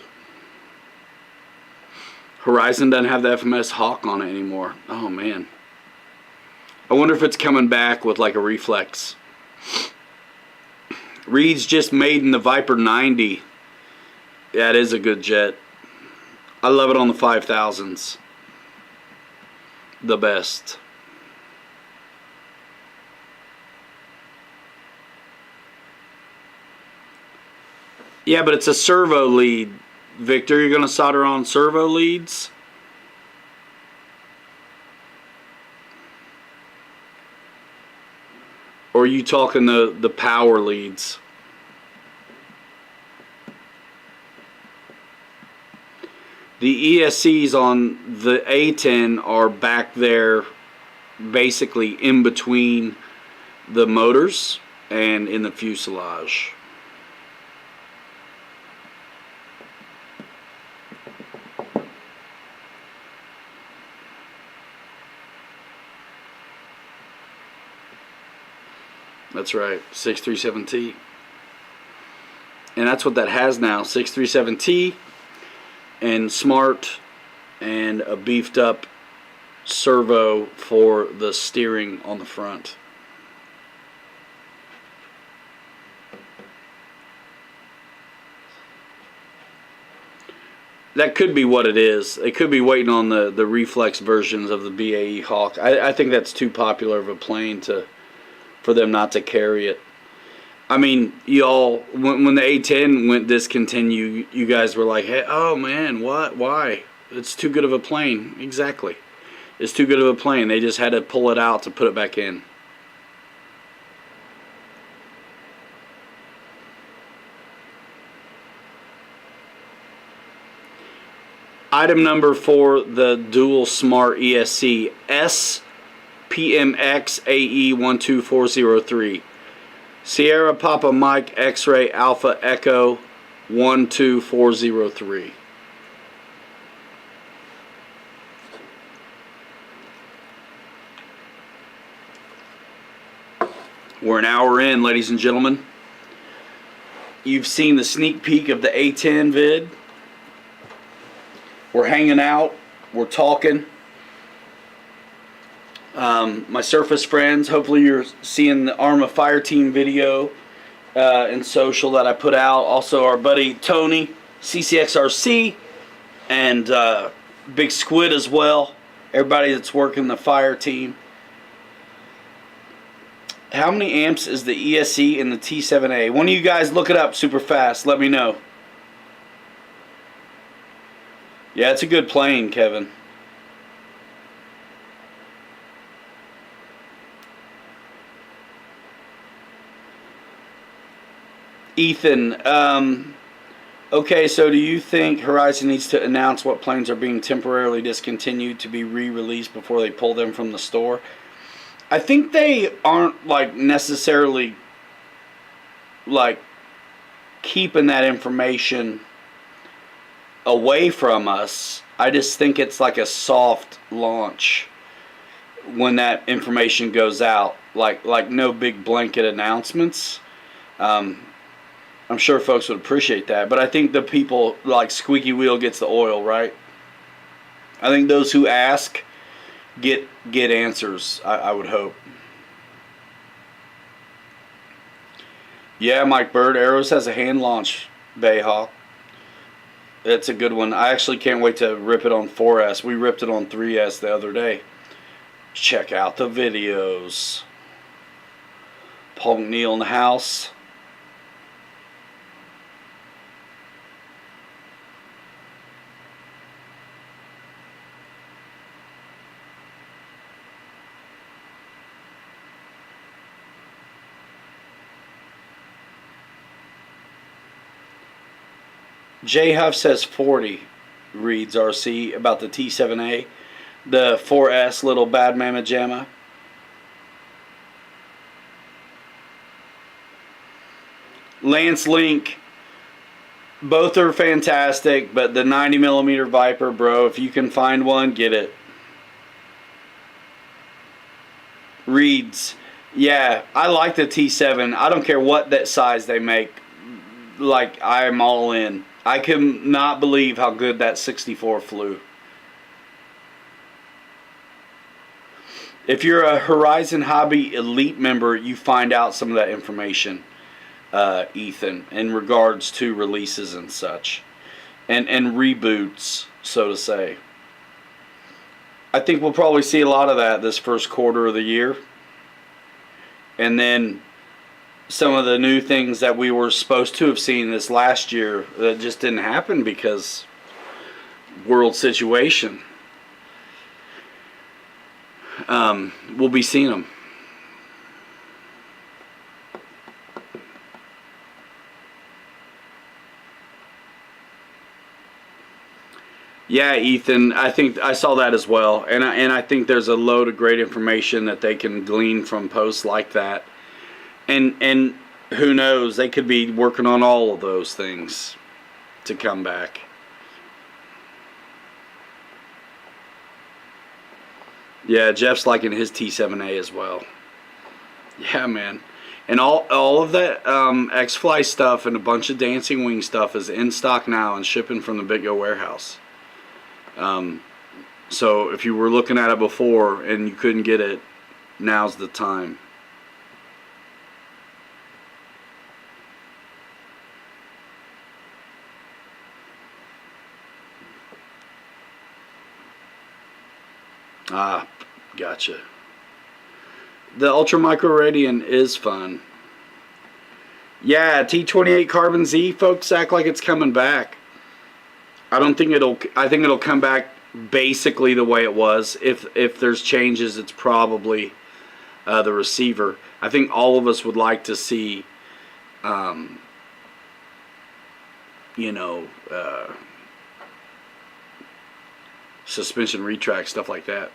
Horizon doesn't have the FMS Hawk on it anymore. Oh, man. I wonder if it's coming back with like a reflex. Reed's just made in the Viper 90. Yeah, it is a good jet. I love it on the 5000s. The best. Yeah, but it's a servo lead. Victor, you're going to solder on servo leads? Or are you talking the power leads? The ESCs on the A10 are back there basically in between the motors and in the fuselage. That's right, 637T. And that's what that has now, 637T and smart and a beefed up servo for the steering on the front. That could be what it is. They could be waiting on the reflex versions of the BAE Hawk. I think that's too popular of a plane for them not to carry it. I mean, y'all, when the A-10 went discontinued, you guys were like, hey, oh man, what? Why? It's too good of a plane. Exactly. It's too good of a plane. They just had to pull it out to put it back in. Item number for the dual smart ESC, SPMX-AE12403. Sierra Papa Mike X-Ray Alpha Echo 12403. We're an hour in, ladies and gentlemen. You've seen the sneak peek of the A-10 vid. We're hanging out. We're talking. My surface friends, hopefully you're seeing the Arma Fire Team video and social that I put out. Also our buddy Tony, CCXRC, and Big Squid as well. Everybody that's working the fire team. How many amps is the ESC in the T7A? One of you guys look it up super fast. Let me know. Yeah, it's a good plane, Kevin. Ethan, okay, so do you think Horizon needs to announce what planes are being temporarily discontinued to be re-released before they pull them from the store? I think they aren't like necessarily like keeping that information away from us. I just think it's like a soft launch when that information goes out, like no big blanket announcements. I'm sure folks would appreciate that, but I think the people like squeaky wheel gets the oil, right? I think those who ask get answers, I would hope. Yeah, Mike Bird, Arrows has a hand launch Bayhawk. It's a good one. I actually can't wait to rip it on 4S. We ripped it on 3S the other day. Check out the videos. Paul McNeil in the house. J Huff says 40, reads RC about the T7A, the 4S little bad mama jamma. Lance Link, both are fantastic, but the 90mm Viper, bro, if you can find one, get it. Reads, yeah, I like the T7. I don't care what that size they make. Like, I'm all in. I cannot believe how good that 64 flew. If you're a Horizon Hobby Elite member, you find out some of that information, Ethan, in regards to releases and such. And reboots, so to say. I think we'll probably see a lot of that this first quarter of the year. And then some of the new things that we were supposed to have seen this last year that just didn't happen because world situation. We'll be seeing them. Yeah, Ethan, I think I saw that as well, and I think there's a load of great information that they can glean from posts like that. And who knows, they could be working on all of those things to come back. Yeah, Jeff's liking his T7A as well. Yeah, man. And all of that XFly stuff and a bunch of Dancing Wing stuff is in stock now and shipping from the Big Go warehouse. So if you were looking at it before and you couldn't get it, now's the time. Ah, gotcha. The Ultra Micro Radian is fun. Yeah, T28 Carbon Z, folks act like it's coming back. I think it'll come back basically the way it was. If there's changes, it's probably the receiver. I think all of us would like to see, suspension retract, stuff like that.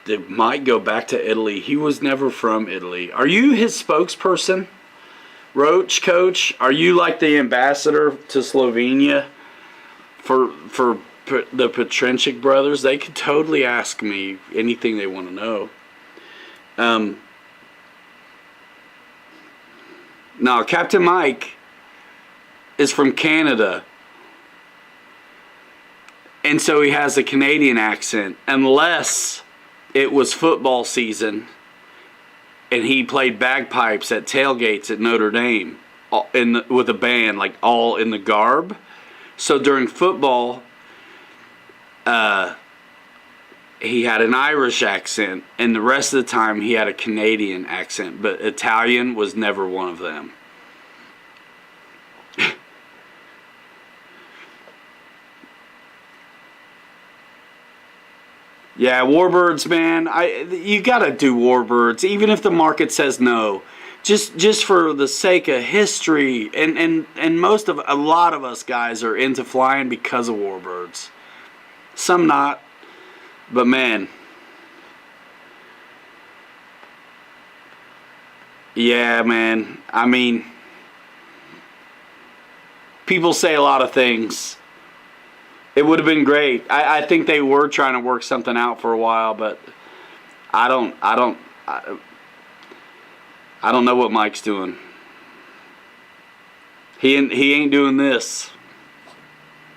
They might go back to Italy. He was never from Italy. Are you his spokesperson, Roach Coach? Are you like the ambassador to Slovenia for the Petrenchik brothers? They could totally ask me anything they want to know. Now, Captain Mike is from Canada. And so he has a Canadian accent, unless it was football season and he played bagpipes at tailgates at Notre Dame with a band, like all in the garb. So during football, he had an Irish accent, and the rest of the time he had a Canadian accent, but Italian was never one of them. Yeah, Warbirds, man. You gotta do Warbirds, even if the market says no. Just for the sake of history, and a lot of us guys are into flying because of Warbirds. Some not, but man. Yeah, man. I mean, people say a lot of things. It would have been great. I think they were trying to work something out for a while, but I don't know what Mike's doing. He ain't doing this.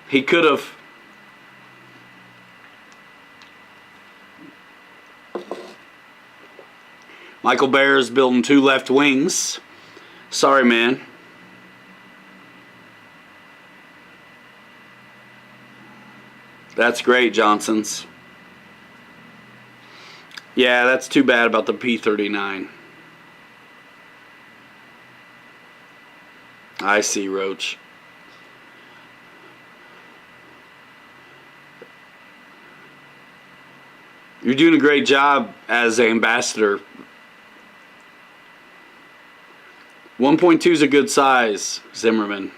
He could have. Michael Bear is building 2 left wings. Sorry, man. That's great, Johnson's. Yeah, that's too bad about the P-39. I see, Roach. You're doing a great job as ambassador. 1.2 is a good size, Zimmerman.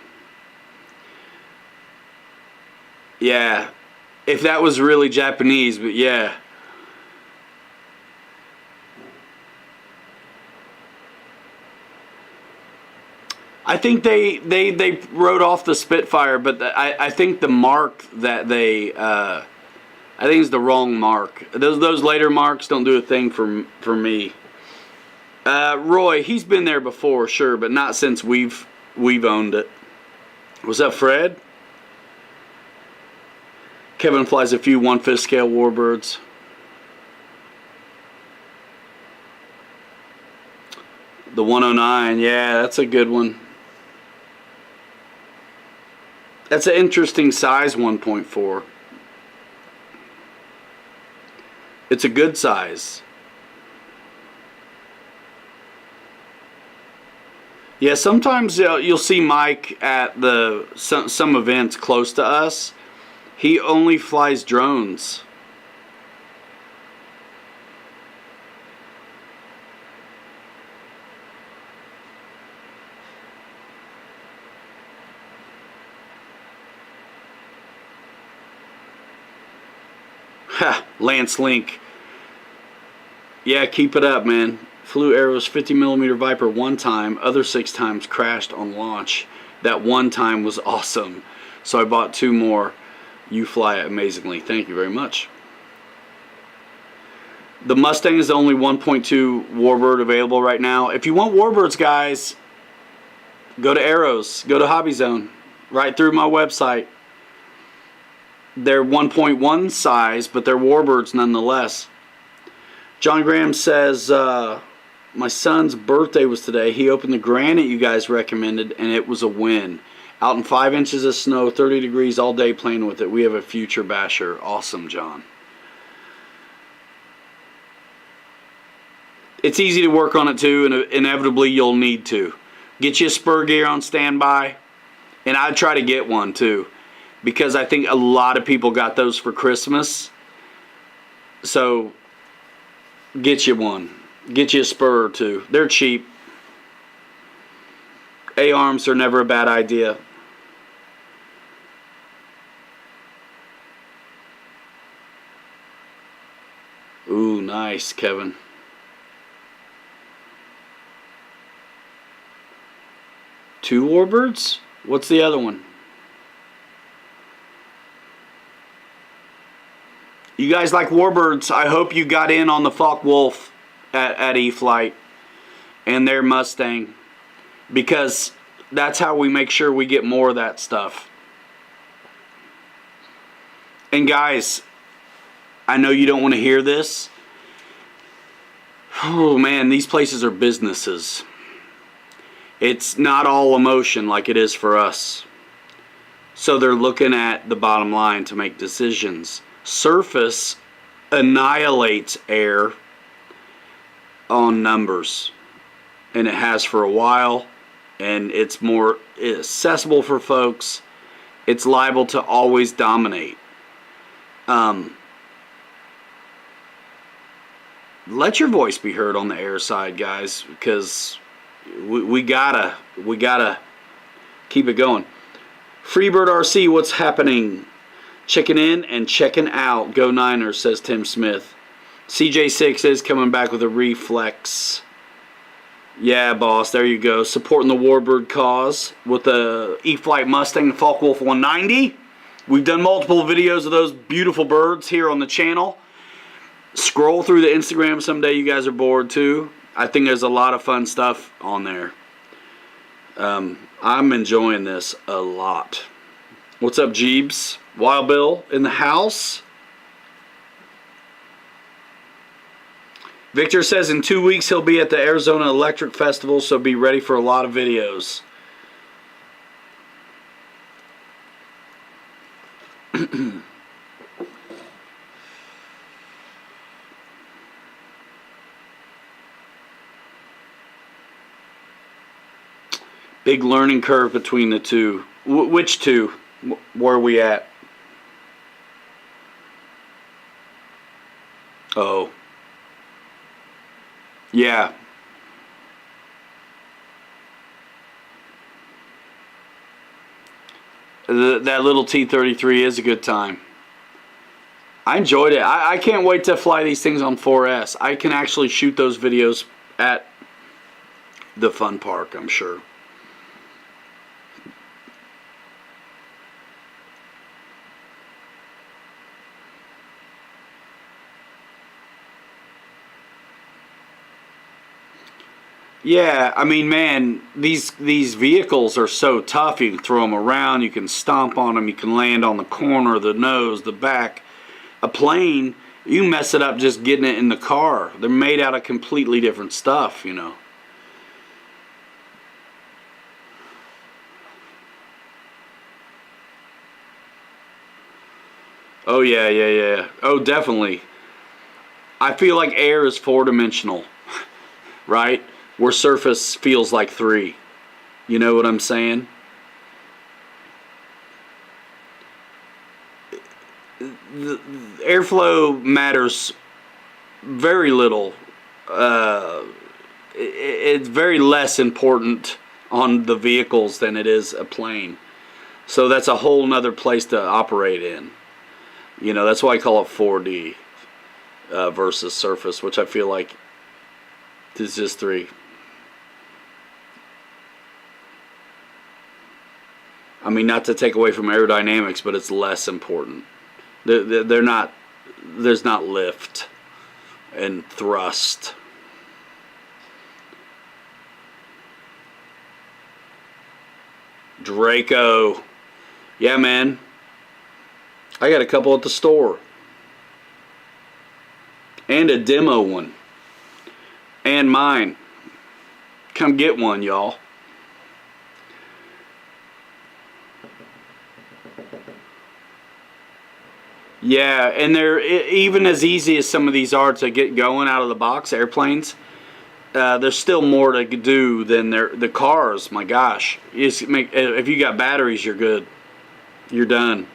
Yeah. If that was really Japanese, but yeah. I think they wrote off the Spitfire, but I think the mark that I think it's the wrong mark. Those later marks don't do a thing for me. Roy, he's been there before, sure, but not since we've owned it. What's up, Fred? Kevin flies a few 1/5 scale Warbirds. The 109, yeah, that's a good one. That's an interesting size, 1.4. It's a good size. Yeah, sometimes you'll see Mike at some events close to us. He only flies drones. Ha, Lance Link. Yeah, keep it up, man. Flew Arrow's 50mm Viper one time, other 6 times crashed on launch. That one time was awesome. So I bought 2 more. You fly amazingly. Thank you very much. The Mustang is the only 1.2 Warbird available right now. If you want Warbirds, guys, go to Arrows. Go to Hobby Zone. Right through my website. They're 1.1 size, but they're Warbirds nonetheless. John Graham says, my son's birthday was today. He opened the Granite you guys recommended, and it was a win. Out in 5 inches of snow, 30 degrees all day playing with it. We have a future basher. Awesome, John. It's easy to work on it too, and inevitably you'll need to. Get you a spur gear on standby, and I'd try to get one too, because I think a lot of people got those for Christmas. So get you one. Get you a spur or two. They're cheap. A-arms are never a bad idea. Ooh, nice, Kevin. Two warbirds? What's the other one? You guys like warbirds? I hope you got in on the Focke-Wulf at Eflite and their Mustang, because that's how we make sure we get more of that stuff. And guys, I know you don't want to hear this. Oh man, these places are businesses. It's not all emotion like it is for us. So they're looking at the bottom line to make decisions. Surface annihilates air on numbers, and it has for a while, and it's more accessible for folks. It's liable to always dominate. Let your voice be heard on the air side, guys, because we gotta keep it going. Freebird RC, what's happening? Checking in and checking out. Go Niners, says Tim Smith. CJ6 is coming back with a reflex. Yeah, boss, there you go. Supporting the Warbird cause with the Eflite Mustang Focke-Wulf 190. We've done multiple videos of those beautiful birds here on the channel. Scroll through the Instagram someday. You guys are bored too. I think there's a lot of fun stuff on there. I'm enjoying this a lot. What's up, Jeebs? Wild Bill in the house. Victor says in 2 weeks he'll be at the Arizona Electric Festival, so be ready for a lot of videos. Big learning curve between the two. Which two? Where are we at? Oh. Yeah. That little T-33 is a good time. I enjoyed it. I can't wait to fly these things on 4S. I can actually shoot those videos at the fun park, I'm sure. Yeah, I mean, man, these vehicles are so tough. You can throw them around, you can stomp on them, you can land on the corner, the nose, the back. A plane, you mess it up just getting it in the car. They're made out of completely different stuff, you know. Oh, yeah. Oh, definitely. I feel like air is four-dimensional, right? Where surface feels like three. You know what I'm saying? The airflow matters very little. It's very less important on the vehicles than it is a plane. So that's a whole nother place to operate in. You know, that's why I call it 4D versus surface, which I feel like is just 3. I mean, not to take away from aerodynamics, but it's less important. They're not. There's not lift and thrust. Draco, yeah, man. I got a couple at the store, and a demo one, and mine. Come get one, y'all. Yeah, and they're even as easy as some of these are to get going out of the box, airplanes. there's still more to do than the cars. My gosh, if you got batteries, you're good. You're done.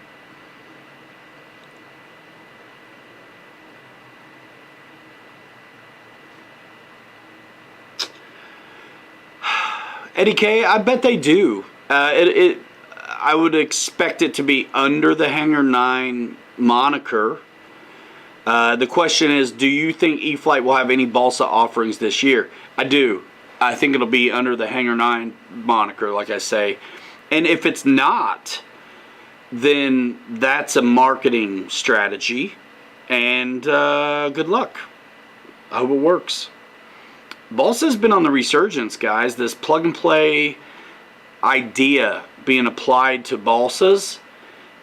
Eddie K, I bet they do. I would expect it to be under the Hangar 9 moniker. The question is, do you think E-flite will have any balsa offerings this year? I do. I think it'll be under the Hangar 9 moniker, like I say. And if it's not, then that's a marketing strategy. And good luck. I hope it works. Balsa's been on the resurgence, guys. This plug-and-play idea being applied to balsas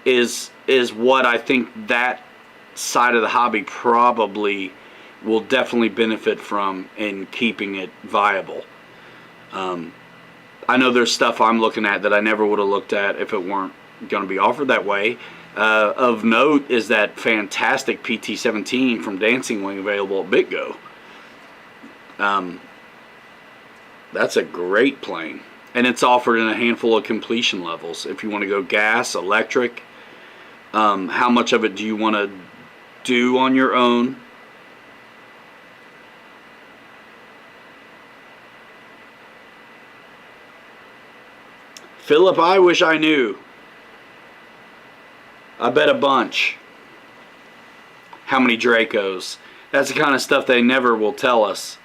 is what I think that side of the hobby probably will definitely benefit from in keeping it viable. I know there's stuff I'm looking at that I never would have looked at if it weren't going to be offered that way. Of note is that fantastic PT-17 from Dancing Wing available at BitGo. That's a great plane, and it's offered in a handful of completion levels. If you want to go gas, electric, how much of it do you want to do on your own? Philip, I wish I knew. I bet a bunch. How many Dracos? That's the kind of stuff they never will tell us.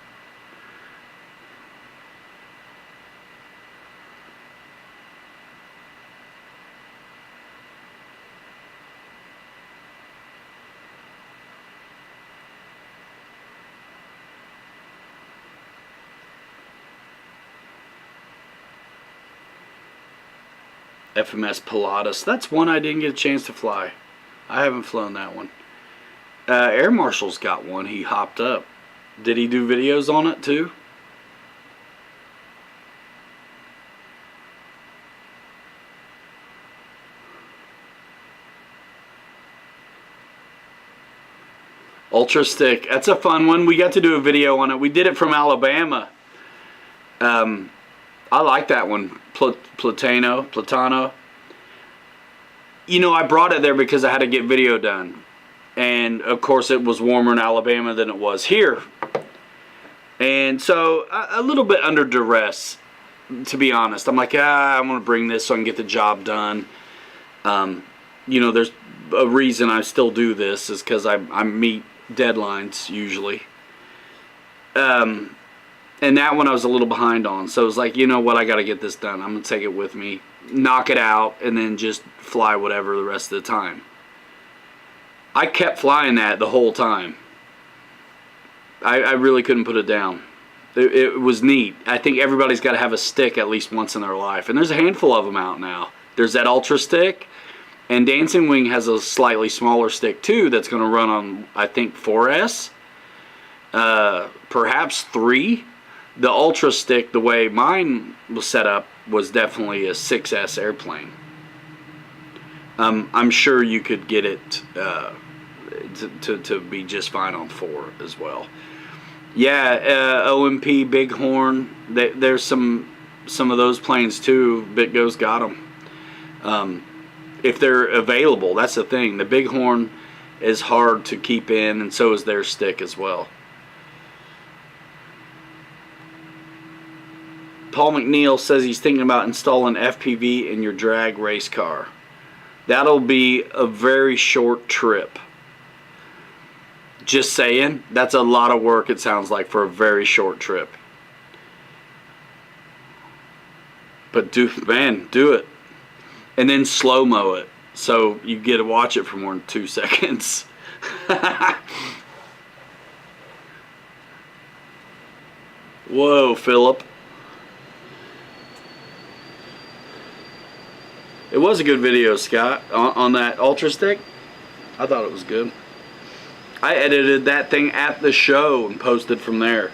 FMS Pilatus. That's one I didn't get a chance to fly. I haven't flown that one. Air Marshal's got one. He hopped up. Did he do videos on it too? Ultra Stick. That's a fun one. We got to do a video on it. We did it from Alabama. I like that one. Platano. You know, I brought it there because I had to get video done. And, of course, it was warmer in Alabama than it was here. And so, a little bit under duress, to be honest. I'm like, I'm going to bring this so I can get the job done. You know, there's a reason I still do this is because I meet deadlines, usually. And that one I was a little behind on. So it was like, you know what, I got to get this done. I'm going to take it with me, knock it out, and then just fly whatever the rest of the time. I kept flying that the whole time. I really couldn't put it down. It was neat. I think everybody's got to have a stick at least once in their life. And there's a handful of them out now. There's that Ultra Stick. And Dancing Wing has a slightly smaller stick too that's going to run on, I think, 4S. Perhaps 3. The Ultra Stick, the way mine was set up, was definitely a 6S airplane. I'm sure you could get it to be just fine on 4 as well. Yeah, OMP, Bighorn, there's some of those planes too. BitGo's got them. If they're available, that's the thing. The Bighorn is hard to keep in, and so is their stick as well. Paul McNeil says he's thinking about installing FPV in your drag race car. That'll be a very short trip. Just saying, that's a lot of work, it sounds like, for a very short trip. But do it. And then slow-mo it, so you get to watch it for more than 2 seconds. Whoa, Philip. It was a good video, Scott, on that Ultra Stick. I thought it was good. I edited that thing at the show and posted from there.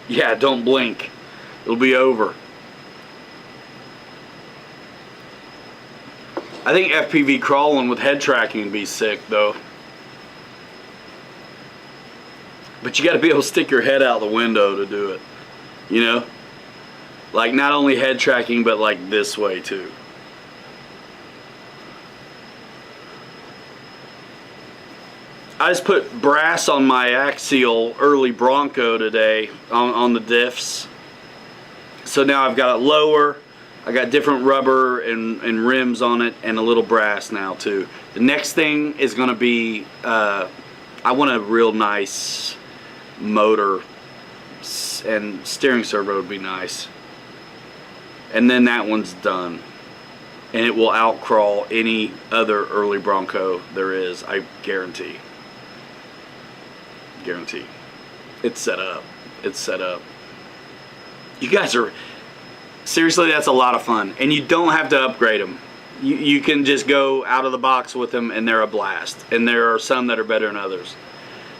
Yeah, don't blink. It'll be over. I think FPV crawling with head tracking would be sick though. But you got to be able to stick your head out the window to do it. You know? Like not only head tracking, but like this way too. I just put brass on my axial early Bronco today on the diffs. So now I've got it lower. I got different rubber and rims on it and a little brass now too. The next thing is going to be, I want a real nice motor, and steering servo would be nice. And then that one's done. And it will outcrawl any other early Bronco there is, I guarantee. Guarantee. It's set up. It's set up. You guys are... Seriously, that's a lot of fun. And you don't have to upgrade them. You can just go out of the box with them and they're a blast. And there are some that are better than others.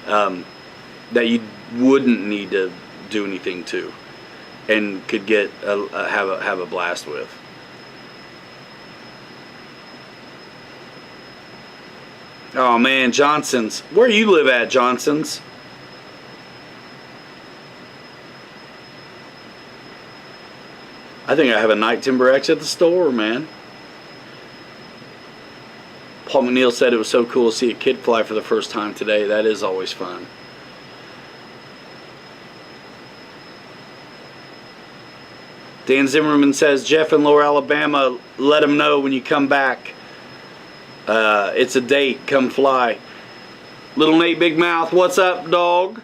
That you wouldn't need to do anything to. And could get have a blast with. Oh man, Johnson's. Where you live at, Johnson's? I think I have a Night Timber X at the store, man. Paul McNeil said it was so cool to see a kid fly for the first time today. That is always fun. Dan Zimmerman says, Jeff in Lower Alabama, let them know when you come back. It's a date, come fly. Little Nate Big Mouth, what's up, dog?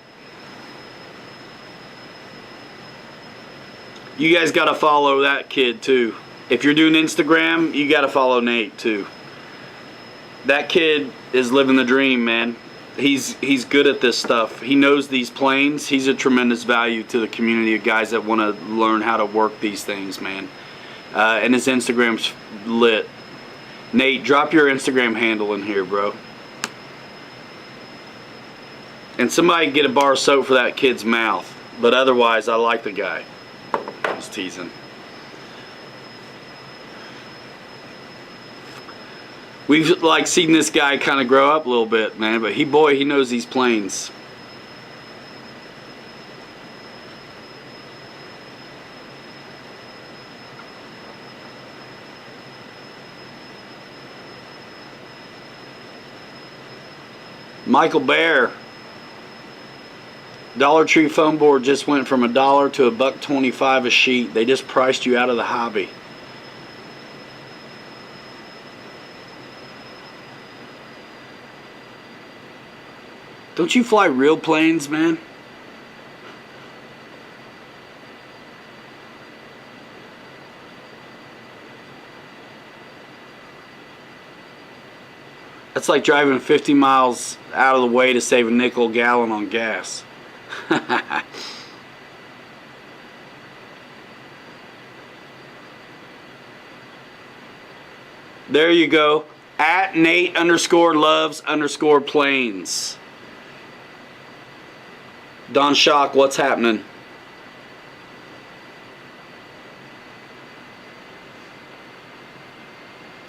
You guys gotta follow that kid too. If you're doing Instagram, you gotta follow Nate too. That kid is living the dream, man. He's good at this stuff. He knows these planes. He's a tremendous value to the community of guys that want to learn how to work these things, man. And his Instagram's lit. Nate, drop your Instagram handle in here, bro. And somebody get a bar of soap for that kid's mouth. But otherwise, I like the guy. Just teasing. We've like seen this guy kind of grow up a little bit, man. But he knows these planes. Michael Bear. Dollar Tree foam board just went from $1 to $1.25 a sheet. They just priced you out of the hobby. Don't you fly real planes, man? That's like driving 50 miles out of the way to save a nickel a gallon on gas. There you go. At Nate_loves_planes. Don Shock, what's happening?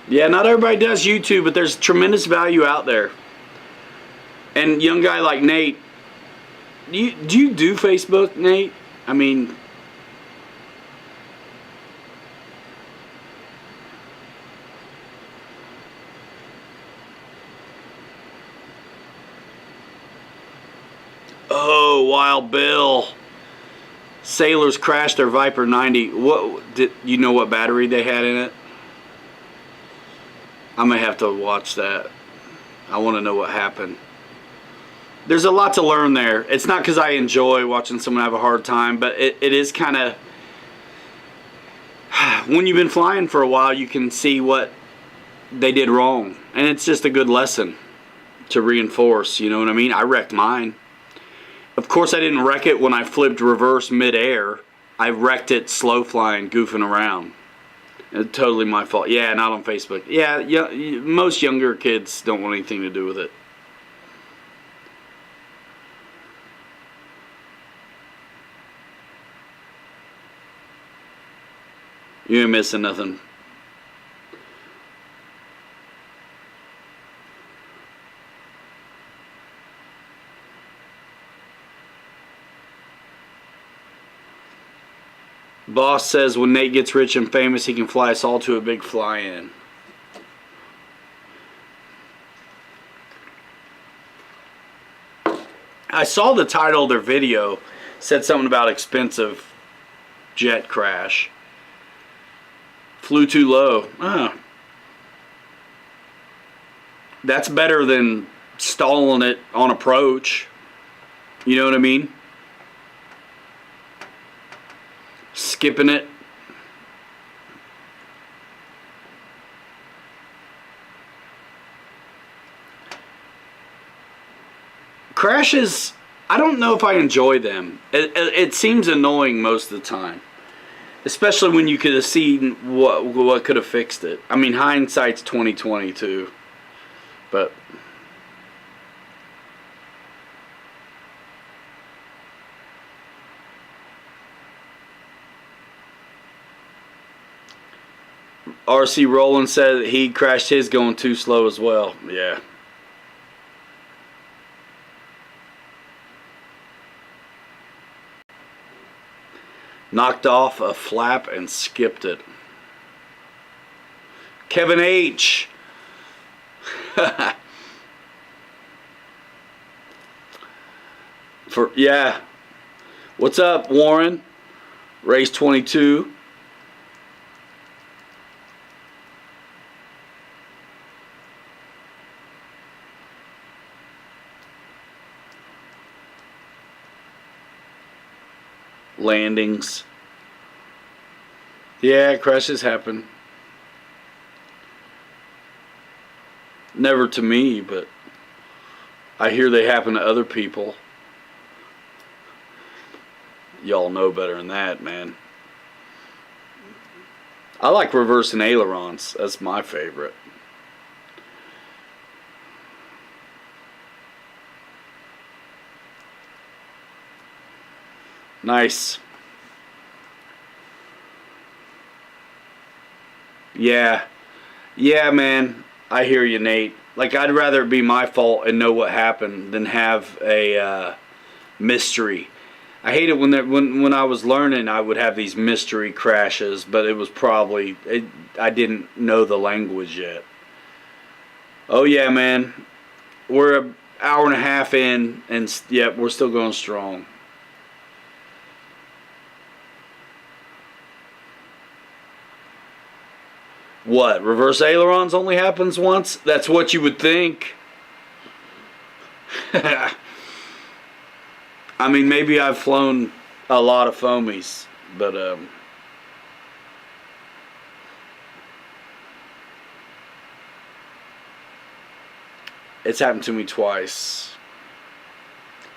Yeah, not everybody does YouTube, but there's tremendous value out there. And young guy like Nate, do you do Facebook, Nate? I mean, oh, Wild Bill. Sailors crashed their Viper 90. What did you know what battery they had in it? I may have to watch that. I want to know what happened. There's a lot to learn there. It's not because I enjoy watching someone have a hard time, but it is kind of... When you've been flying for a while, you can see what they did wrong. And it's just a good lesson to reinforce, you know what I mean? I wrecked mine. Of course, I didn't wreck it when I flipped reverse midair. I wrecked it slow flying, goofing around. It's totally my fault. Yeah, not on Facebook. Yeah, most younger kids don't want anything to do with it. You ain't missing nothing. Boss says when Nate gets rich and famous, he can fly us all to a big fly-in. I saw the title of their video. Said something about expensive jet crash. Flew too low. Oh. That's better than stalling it on approach. You know what I mean? Skipping it. Crashes, I don't know if I enjoy them. It seems annoying most of the time. Especially when you could have seen what could have fixed it. I mean, hindsight's 20/20 too. But RC Roland said that he crashed his going too slow as well. Yeah. Knocked off a flap and skipped it. Kevin H. Yeah. What's up, Warren? Race 22. Landings. Yeah, crashes happen. Never to me, but I hear they happen to other people. Y'all know better than that, man. I like reversing ailerons. That's my favorite. Nice. Yeah. Yeah, man. I hear you, Nate. Like, I'd rather it be my fault and know what happened than have a mystery. I hate it when I was learning, I would have these mystery crashes, but it was probably, I didn't know the language yet. Oh, yeah, man. We're an hour and a half in, and yeah, we're still going strong. What? Reverse ailerons only happens once? That's what you would think. I mean, maybe I've flown a lot of foamies, but it's happened to me twice.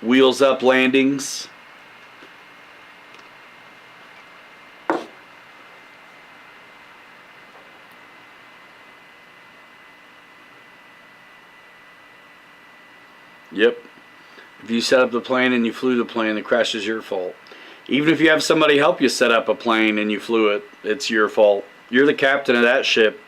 Wheels up landings. Yep. If you set up the plane and you flew the plane, the crash is your fault. Even if you have somebody help you set up a plane and you flew it, it's your fault. You're the captain of that ship.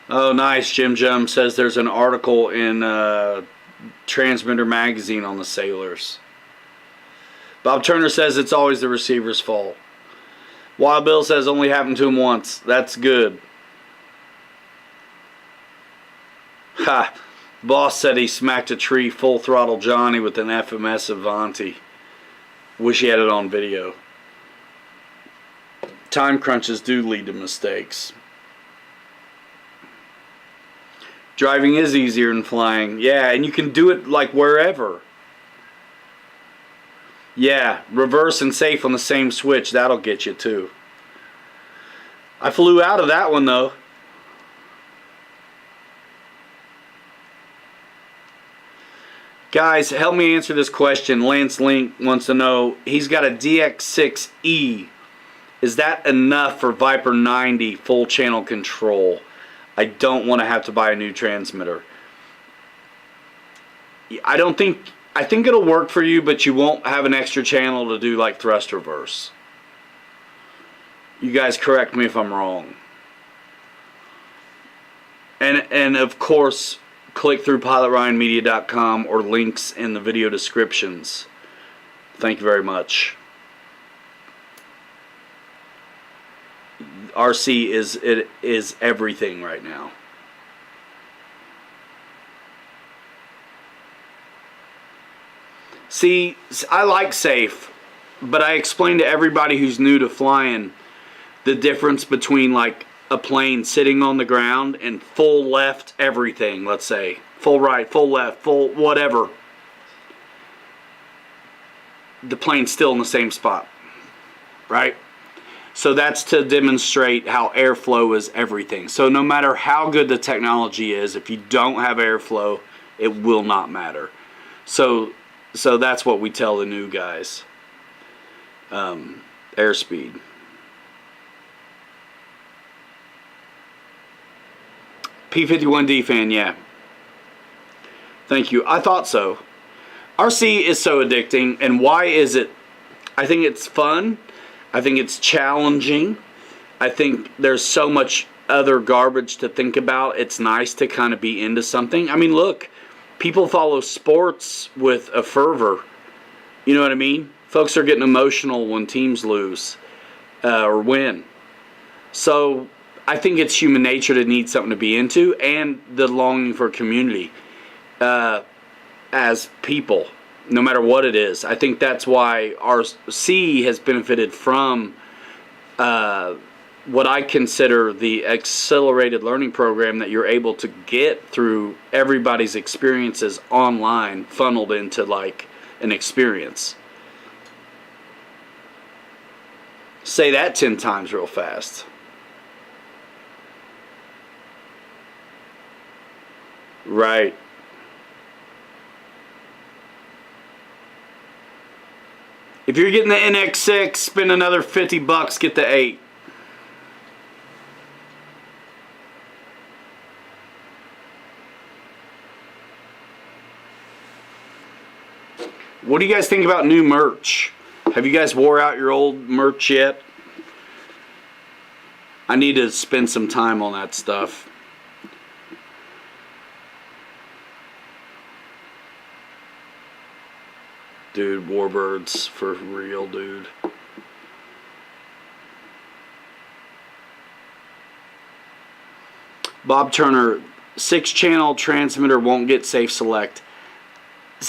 Oh, nice. Jim Jum says there's an article in Transmitter Magazine on the sailors. Bob Turner says it's always the receiver's fault. Wild Bill says only happened to him once. That's good. Ha! Boss said he smacked a tree full throttle Johnny with an FMS Avanti. Wish he had it on video. Time crunches do lead to mistakes. Driving is easier than flying. Yeah, and you can do it like wherever. Yeah, reverse and safe on the same switch. That'll get you too. I flew out of that one though. Guys, help me answer this question. Lance Link wants to know, he's got a DX6E. Is that enough for Viper 90 full channel control? I don't want to have to buy a new transmitter. I think it'll work for you, but you won't have an extra channel to do like thrust reverse. You guys correct me if I'm wrong. And of course, Click through pilotryanmedia.com or links in the video descriptions. Thank you very much. RC is everything right now. See, I like safe, but I explain to everybody who's new to flying the difference between like a plane sitting on the ground and full left everything, let's say. Full right, full left, full whatever. The plane's still in the same spot, right? So that's to demonstrate how airflow is everything. So no matter how good the technology is, if you don't have airflow, it will not matter. So that's what we tell the new guys. Airspeed. P51D fan, yeah. Thank you. I thought so. RC is so addicting, and why is it? I think it's fun. I think it's challenging. I think there's so much other garbage to think about. It's nice to kind of be into something. I mean, look, people follow sports with a fervor. You know what I mean? Folks are getting emotional when teams lose or win. So I think it's human nature to need something to be into, and the longing for community as people, no matter what it is. I think that's why RC has benefited from what I consider the accelerated learning program that you're able to get through everybody's experiences online, funneled into like an experience. Say that 10 times real fast. Right. If you're getting the NX6, spend another $50, get the 8. What do you guys think about new merch? Have you guys wore out your old merch yet? I need to spend some time on that stuff. Dude, Warbirds for real, dude. Bob Turner, 6-channel transmitter won't get safe select.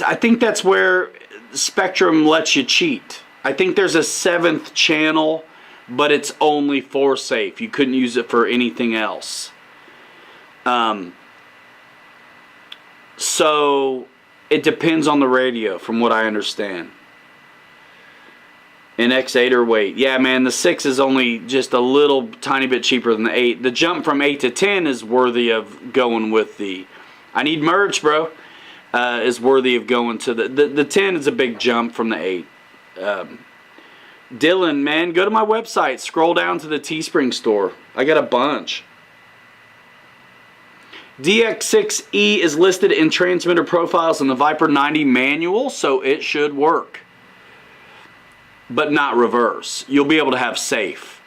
I think that's where Spectrum lets you cheat. I think there's a 7th channel, but it's only for safe. You couldn't use it for anything else. So it depends on the radio, from what I understand. An X8 or wait. Yeah, man, the 6 is only just a little tiny bit cheaper than the 8. The jump from 8 to 10 is worthy of going with the... I need merch, bro. Is worthy of going to the 10 is a big jump from the 8. Dylan, man, go to my website. Scroll down to the Teespring store. I got a bunch. DX6E is listed in transmitter profiles in the Viper 90 manual, so it should work. But not reverse. You'll be able to have safe.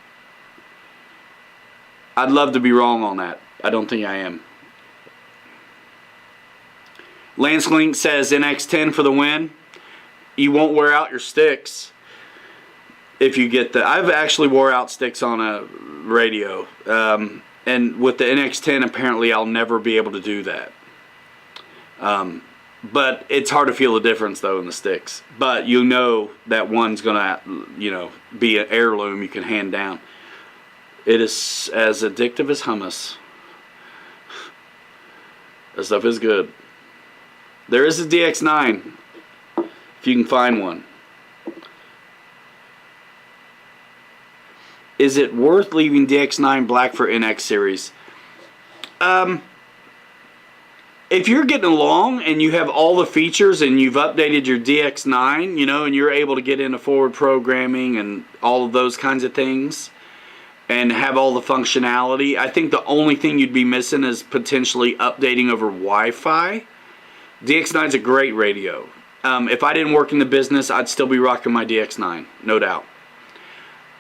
I'd love to be wrong on that. I don't think I am. Lance Link says NX10 for the win. You won't wear out your sticks if you get the... I've actually wore out sticks on a radio. And with the NX10, apparently I'll never be able to do that. But it's hard to feel the difference, though, in the sticks. But you know that one's going to, you know, be an heirloom you can hand down. It is as addictive as hummus. That stuff is good. There is a DX9, if you can find one. Is it worth leaving DX9 black for NX series? If you're getting along and you have all the features and you've updated your DX9, you know, and you're able to get into forward programming and all of those kinds of things and have all the functionality, I think the only thing you'd be missing is potentially updating over Wi-Fi. DX9 is a great radio. If I didn't work in the business, I'd still be rocking my DX9, no doubt.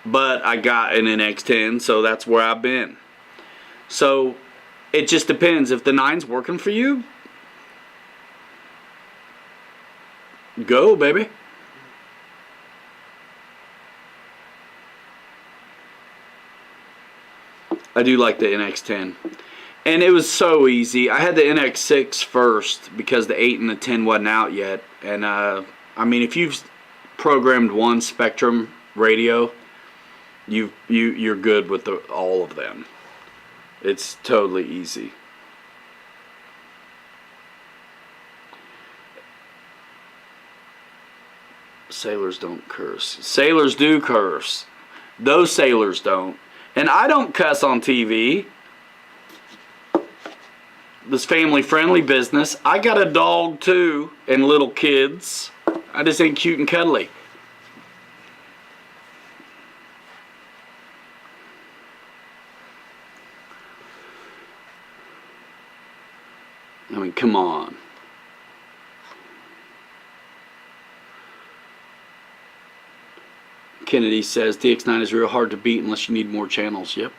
But I got an NX10, so that's where I've been. So it just depends. If the 9's working for you, Go, baby. I do like the NX10. And it was so easy. I had the NX6 first because the 8 and the 10 wasn't out yet. And I mean, if you've programmed one Spectrum radio, you're good with all of them. It's totally easy. Sailors don't curse. Sailors do curse. Those sailors don't. And I don't cuss on TV. This family-friendly business. I got a dog too, and little kids. I just ain't cute and cuddly. I mean, come on. Kennedy says DX9 is real hard to beat unless you need more channels. Yep.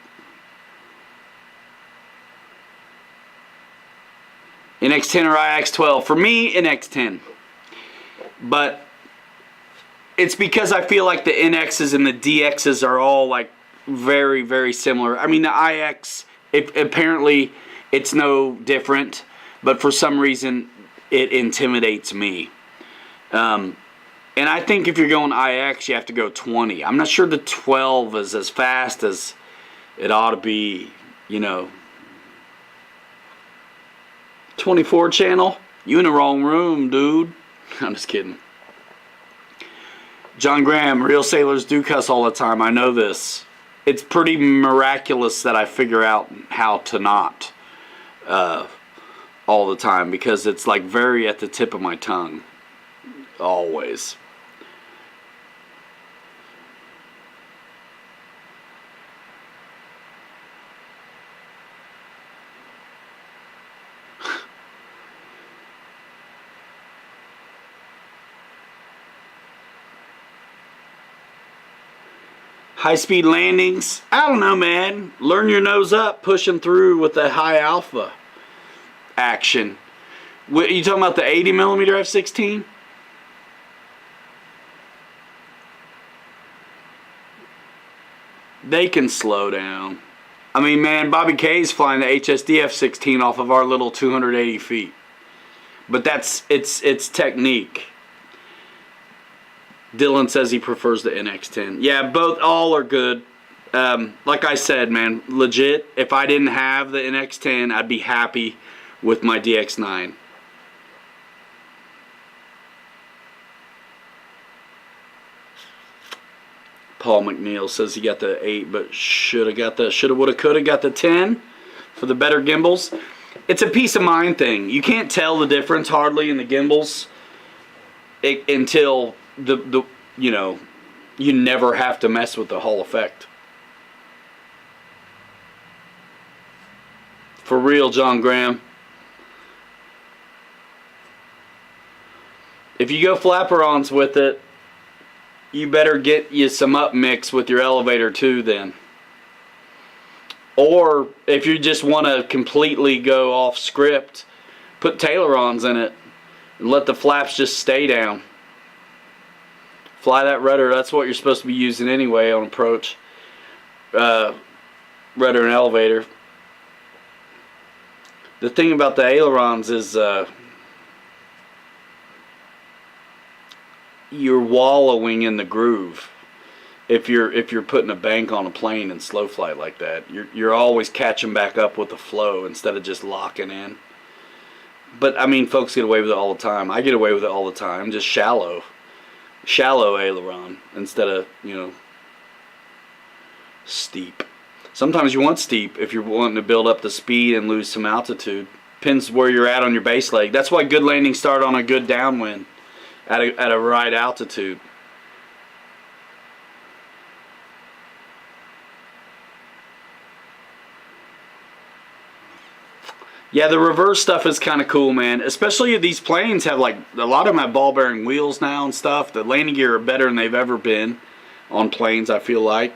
NX10 or IX12? For me, NX10. But it's because I feel like the NXs and the DXs are all like very, very similar. I mean, the IX, apparently it's no different, but for some reason it intimidates me. And I think if you're going IX, you have to go 20. I'm not sure the 12 is as fast as it ought to be, you know. 24 channel? You in the wrong room, dude. I'm just kidding. John Graham, real sailors do cuss all the time. I know this. It's pretty miraculous that I figure out how to not all the time, because it's like very at the tip of my tongue. Always. High-speed landings, I don't know, man. Learn your nose up, pushing through with the high alpha action. What, you talking about the 80mm F-16? They can slow down. I mean, man, Bobby K's flying the HSD F-16 off of our little 280 feet. But that's, it's technique. Dylan says he prefers the NX10. Yeah, all are good. Like I said, man, legit, if I didn't have the NX10, I'd be happy with my DX9. Paul McNeil says he got the 8, but shoulda, woulda, coulda got the 10 for the better gimbals. It's a peace of mind thing. You can't tell the difference hardly in the gimbals until you know, you never have to mess with the Hall effect. For real, John Graham. If you go flapper-ons with it, you better get you some up mix with your elevator too then. Or if you just want to completely go off script, put Tailor-ons in it and let the flaps just stay down. Fly that rudder, that's what you're supposed to be using anyway on approach. Rudder and elevator. The thing about the ailerons is you're wallowing in the groove. If you're putting a bank on a plane in slow flight like that, you're always catching back up with the flow instead of just locking in. But I mean, folks get away with it all the time. I get away with it all the time, just shallow aileron instead of, you know, steep. Sometimes you want steep if you're wanting to build up the speed and lose some altitude. Depends where you're at on your base leg. That's why good landings start on a good downwind at a right altitude. Yeah, the reverse stuff is kind of cool, man. Especially these planes have, like, a lot of them have ball bearing wheels now and stuff. The landing gear are better than they've ever been on planes, I feel like.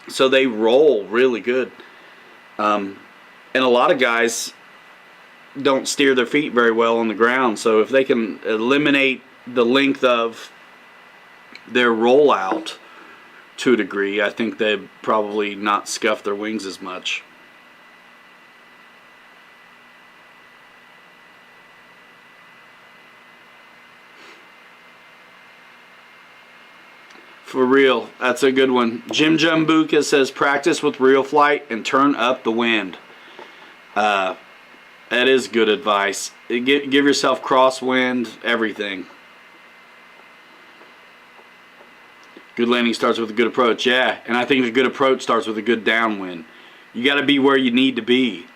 So they roll really good. And a lot of guys don't steer their feet very well on the ground. So if they can eliminate the length of their rollout to a degree, I think they'd probably not scuff their wings as much. For real, that's a good one. Jim Jumbuka says practice with real flight and turn up the wind. That is good advice. Give yourself crosswind, everything. Good landing starts with a good approach. Yeah, and I think a good approach starts with a good downwind. You got to be where you need to be.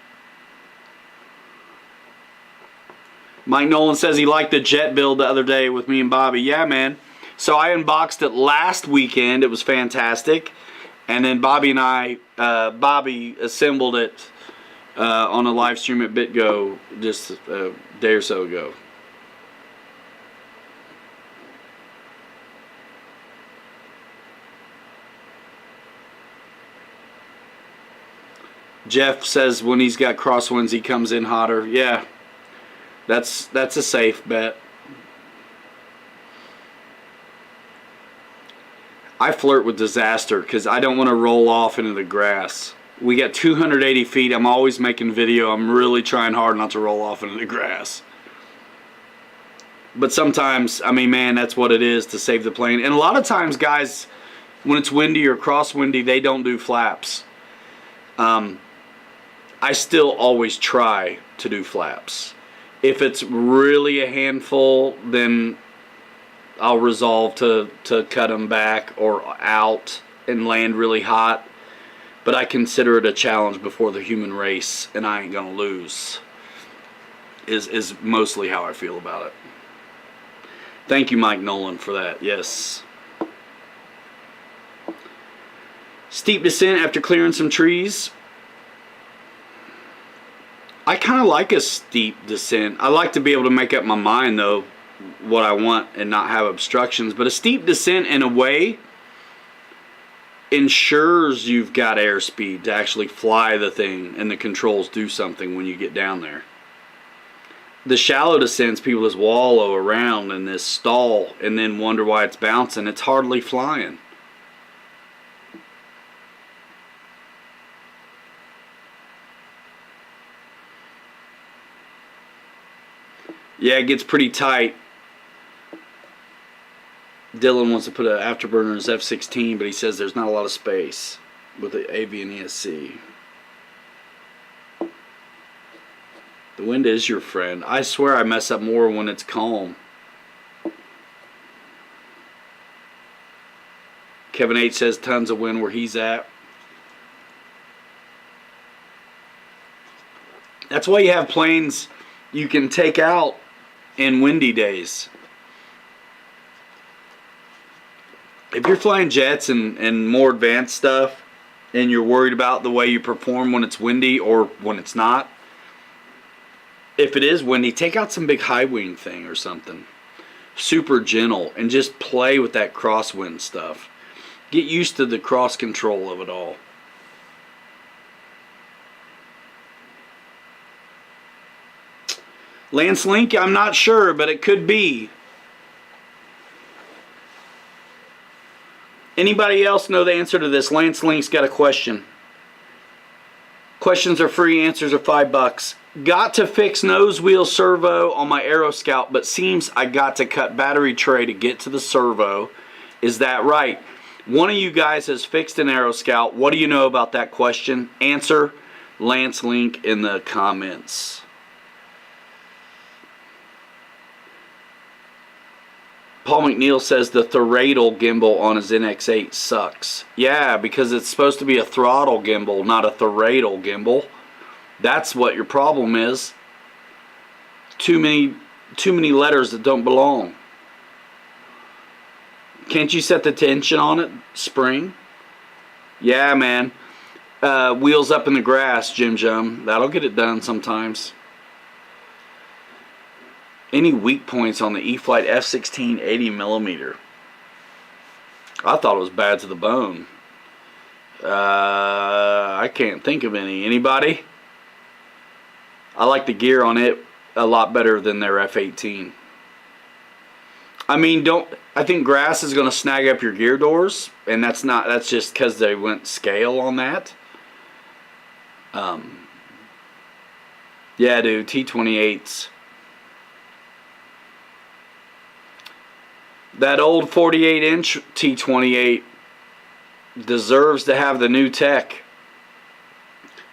Mike Nolan says he liked the jet build the other day with me and Bobby. Yeah, man. So I unboxed it last weekend. It was fantastic. And then Bobby and I, Bobby assembled it on a live stream at BitGo just a day or so ago. Jeff says when he's got crosswinds, he comes in hotter. Yeah, that's a safe bet. I flirt with disaster because I don't want to roll off into the grass. We got 280 feet. I'm always making video. I'm really trying hard not to roll off into the grass. But sometimes, I mean, man, that's what it is to save the plane. And a lot of times, guys, when it's windy or crosswindy, they don't do flaps. I still always try to do flaps. If it's really a handful, then I'll resolve to cut them back or out and land really hot. But I consider it a challenge before the human race, and I ain't gonna lose. Is mostly how I feel about it. Thank you, Mike Nolan, for that. Yes. Steep descent after clearing some trees. I kind of like a steep descent. I like to be able to make up my mind, though, what I want and not have obstructions. But a steep descent, in a way, ensures you've got airspeed to actually fly the thing and the controls do something when you get down there. The shallow descents, people just wallow around in this stall and then wonder why it's bouncing. It's hardly flying. Yeah, it gets pretty tight. Dylan wants to put an afterburner in his F-16, but he says there's not a lot of space with the Avian ESC. The wind is your friend. I swear I mess up more when it's calm. Kevin H says tons of wind where he's at. That's why you have planes you can take out in windy days. If you're flying jets and more advanced stuff and you're worried about the way you perform when it's windy or when it's not, if it is windy, take out some big high wing thing or something. Super gentle and just play with that crosswind stuff. Get used to the cross control of it all. Lance Link, I'm not sure, but it could be. Anybody else know the answer to this? Lance Link's got a question. Questions are free, answers are $5. Got to fix nose wheel servo on my Aero Scout, but seems I got to cut battery tray to get to the servo. Is that right? One of you guys has fixed an Aero Scout. What do you know about that question? Answer Lance Link in the comments. Paul McNeil says the toroidal gimbal on his NX8 sucks. Yeah, because it's supposed to be a throttle gimbal, not a toroidal gimbal. That's what your problem is. Too many letters that don't belong. Can't you set the tension on it? Spring? Yeah, man. Wheels up in the grass, Jim Jum. That'll get it done sometimes. Any weak points on the E-Flite F-16 80mm? I thought it was bad to the bone. I can't think of any. Anybody? I like the gear on it a lot better than their F-18. I mean, I think grass is going to snag up your gear doors, and that's just because they went scale on that. Yeah, dude, T28s. That old 48-inch T28 deserves to have the new tech.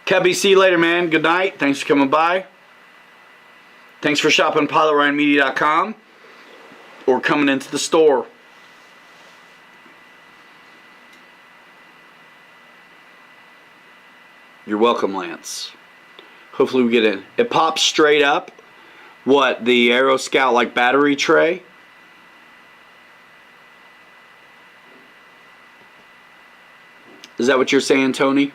Cubby, see you later, man. Good night. Thanks for coming by. Thanks for shopping PilotRyanMedia.com or coming into the store. You're welcome, Lance. Hopefully we get in. It pops straight up. What, the Aero Scout like battery tray? Is that what you're saying, Tony?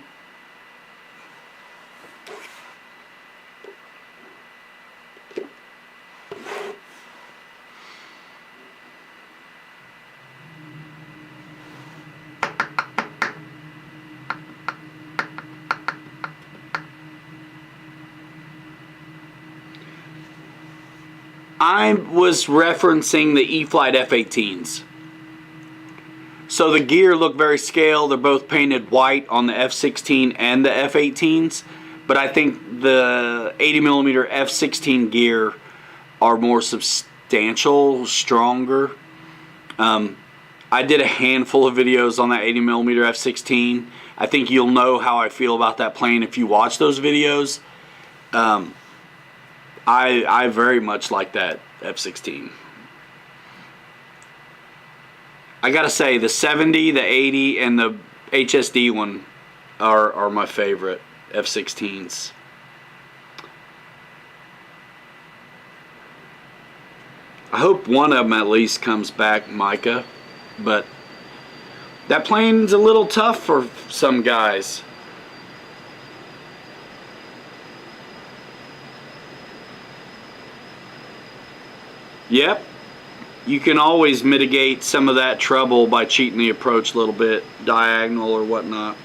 I was referencing the Eflite F-18s. So the gear look very scale. They're both painted white on the F-16 and the F-18s. But I think the 80mm F-16 gear are more substantial, stronger. I did a handful of videos on that 80mm F-16. I think you'll know how I feel about that plane if you watch those videos. I very much like that F-16. I gotta say, the 70, the 80, and the HSD one are my favorite F-16s. I hope one of them at least comes back, Micah. But that plane's a little tough for some guys. Yep. You can always mitigate some of that trouble by cheating the approach a little bit, diagonal or whatnot.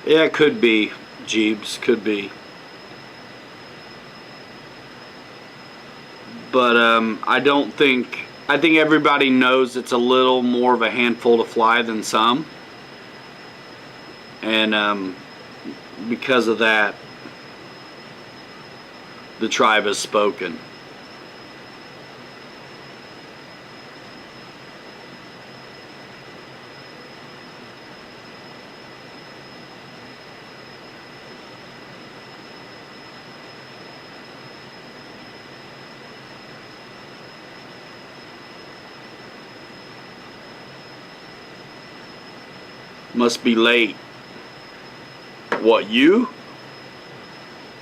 Yeah, it could be, Jeebs, could be. But I think everybody knows it's a little more of a handful to fly than some. And because of that, the tribe has spoken. Must be late. What, you?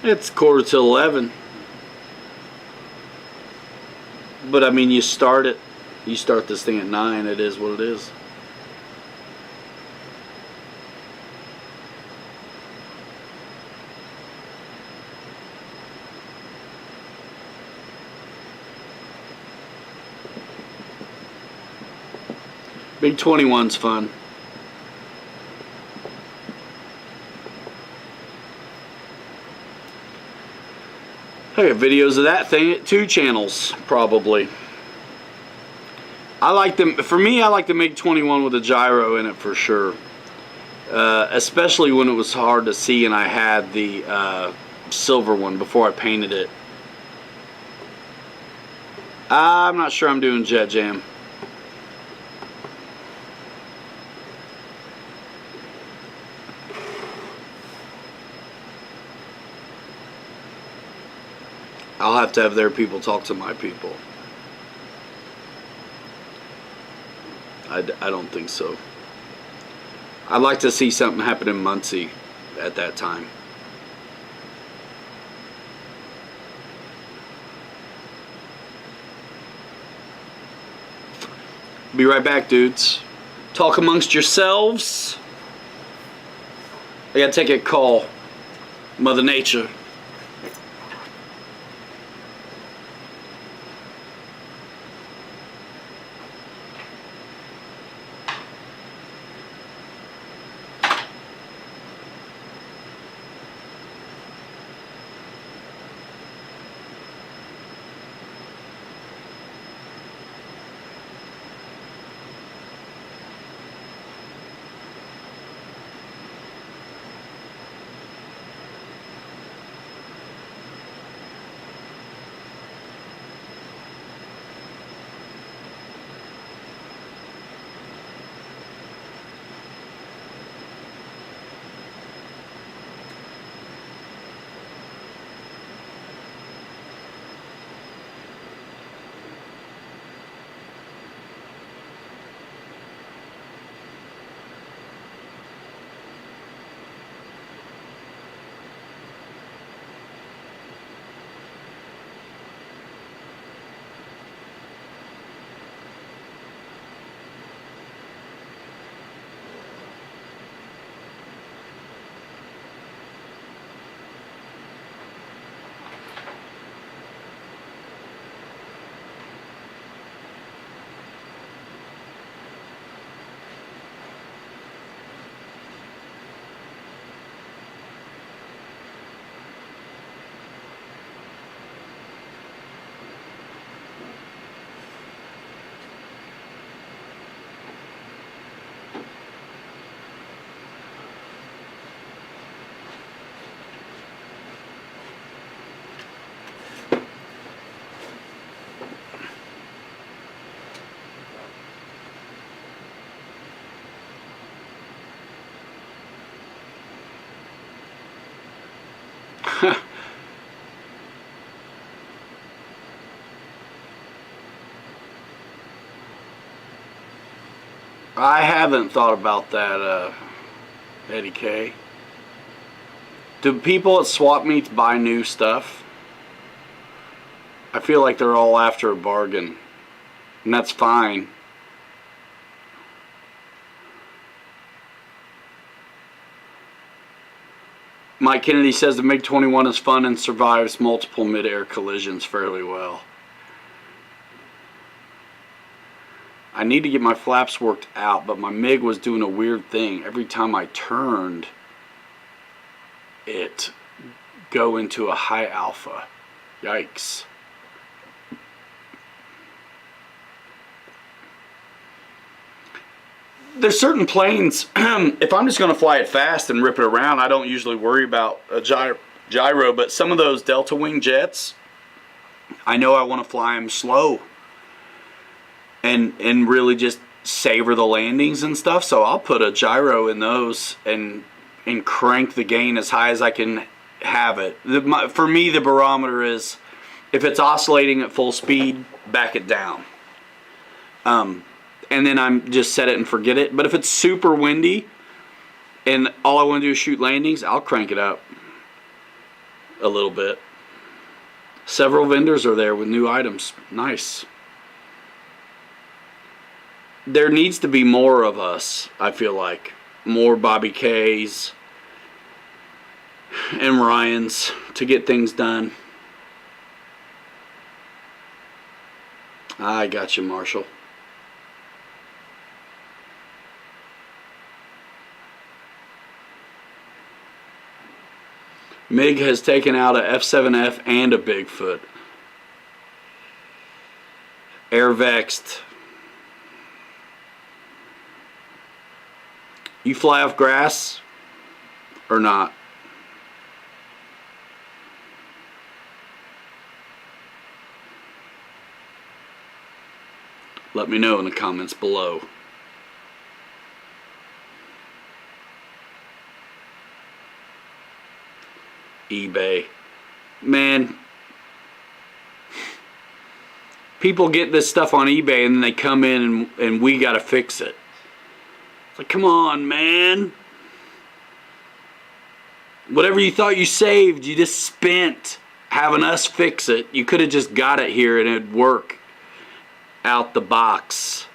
It's 11:15. But I mean, you start this thing at 9. It is what it is. Big 21's fun. I got videos of that thing at 2 channels, probably. I like them. For me, I like the MiG-21 with a gyro in it for sure. Especially when it was hard to see and I had the silver one before I painted it. I'm not sure I'm doing Jet Jam. I'll have to have their people talk to my people. I don't think so. I'd like to see something happen in Muncie at that time. Be right back, dudes. Talk amongst yourselves. I gotta take a call. Mother Nature. I haven't thought about that, Eddie K. Do people at swap meets buy new stuff? I feel like they're all after a bargain, and that's fine. Mike Kennedy says the MiG-21 is fun and survives multiple mid-air collisions fairly well. I need to get my flaps worked out, but my MiG was doing a weird thing. Every time I turned, it go into a high alpha. Yikes. There's certain planes, if I'm just going to fly it fast and rip it around, I don't usually worry about a gyro, but some of those Delta Wing jets, I know I want to fly them slow and really just savor the landings and stuff, so I'll put a gyro in those and crank the gain as high as I can have it. For me, the barometer is, if it's oscillating at full speed, back it down. And then I'm just set it and forget it. But if it's super windy and all I want to do is shoot landings, I'll crank it up a little bit. Several vendors are there with new items. Nice. There needs to be more of us, I feel like. More Bobby K's and Ryan's to get things done. I got you, Marshall. MiG has taken out a F7F and a Bigfoot. Air vexed. You fly off grass or not? Let me know in the comments below. eBay. Man, people get this stuff on eBay and then they come in and we gotta fix it. It's like, come on, man. Whatever you thought you saved, you just spent having us fix it. You could have just got it here and it'd work out the box.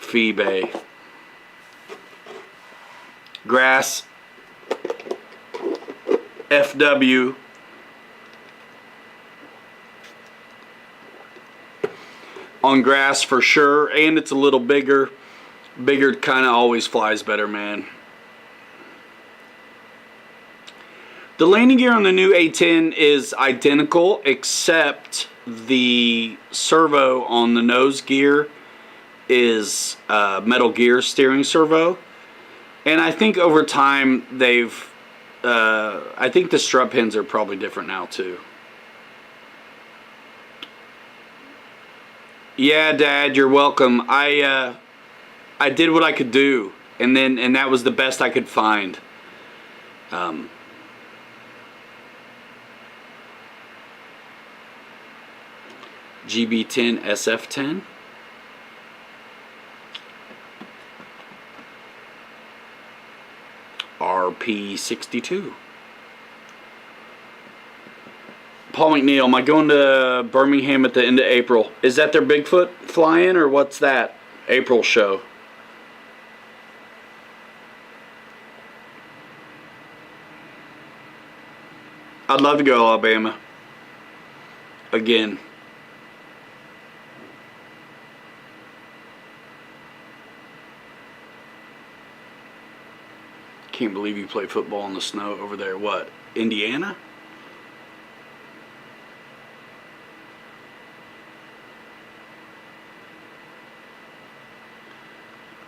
Phoebe. Grass. FW. On grass for sure, and it's a little bigger. Bigger kind of always flies better, man. The landing gear on the new A10 is identical, except the servo on the nose gear is Metal Gear steering servo. And I think over time they've, I think the strut pins are probably different now too. Yeah, Dad, you're welcome. I did what I could do, and that was the best I could find. GB10 SF10. RP62. Paul McNeil, am I going to Birmingham at the end of April? Is that their Bigfoot fly-in, or what's that April show? I'd love to go to Alabama. Again. Can't believe you play football in the snow over there. What? Indiana?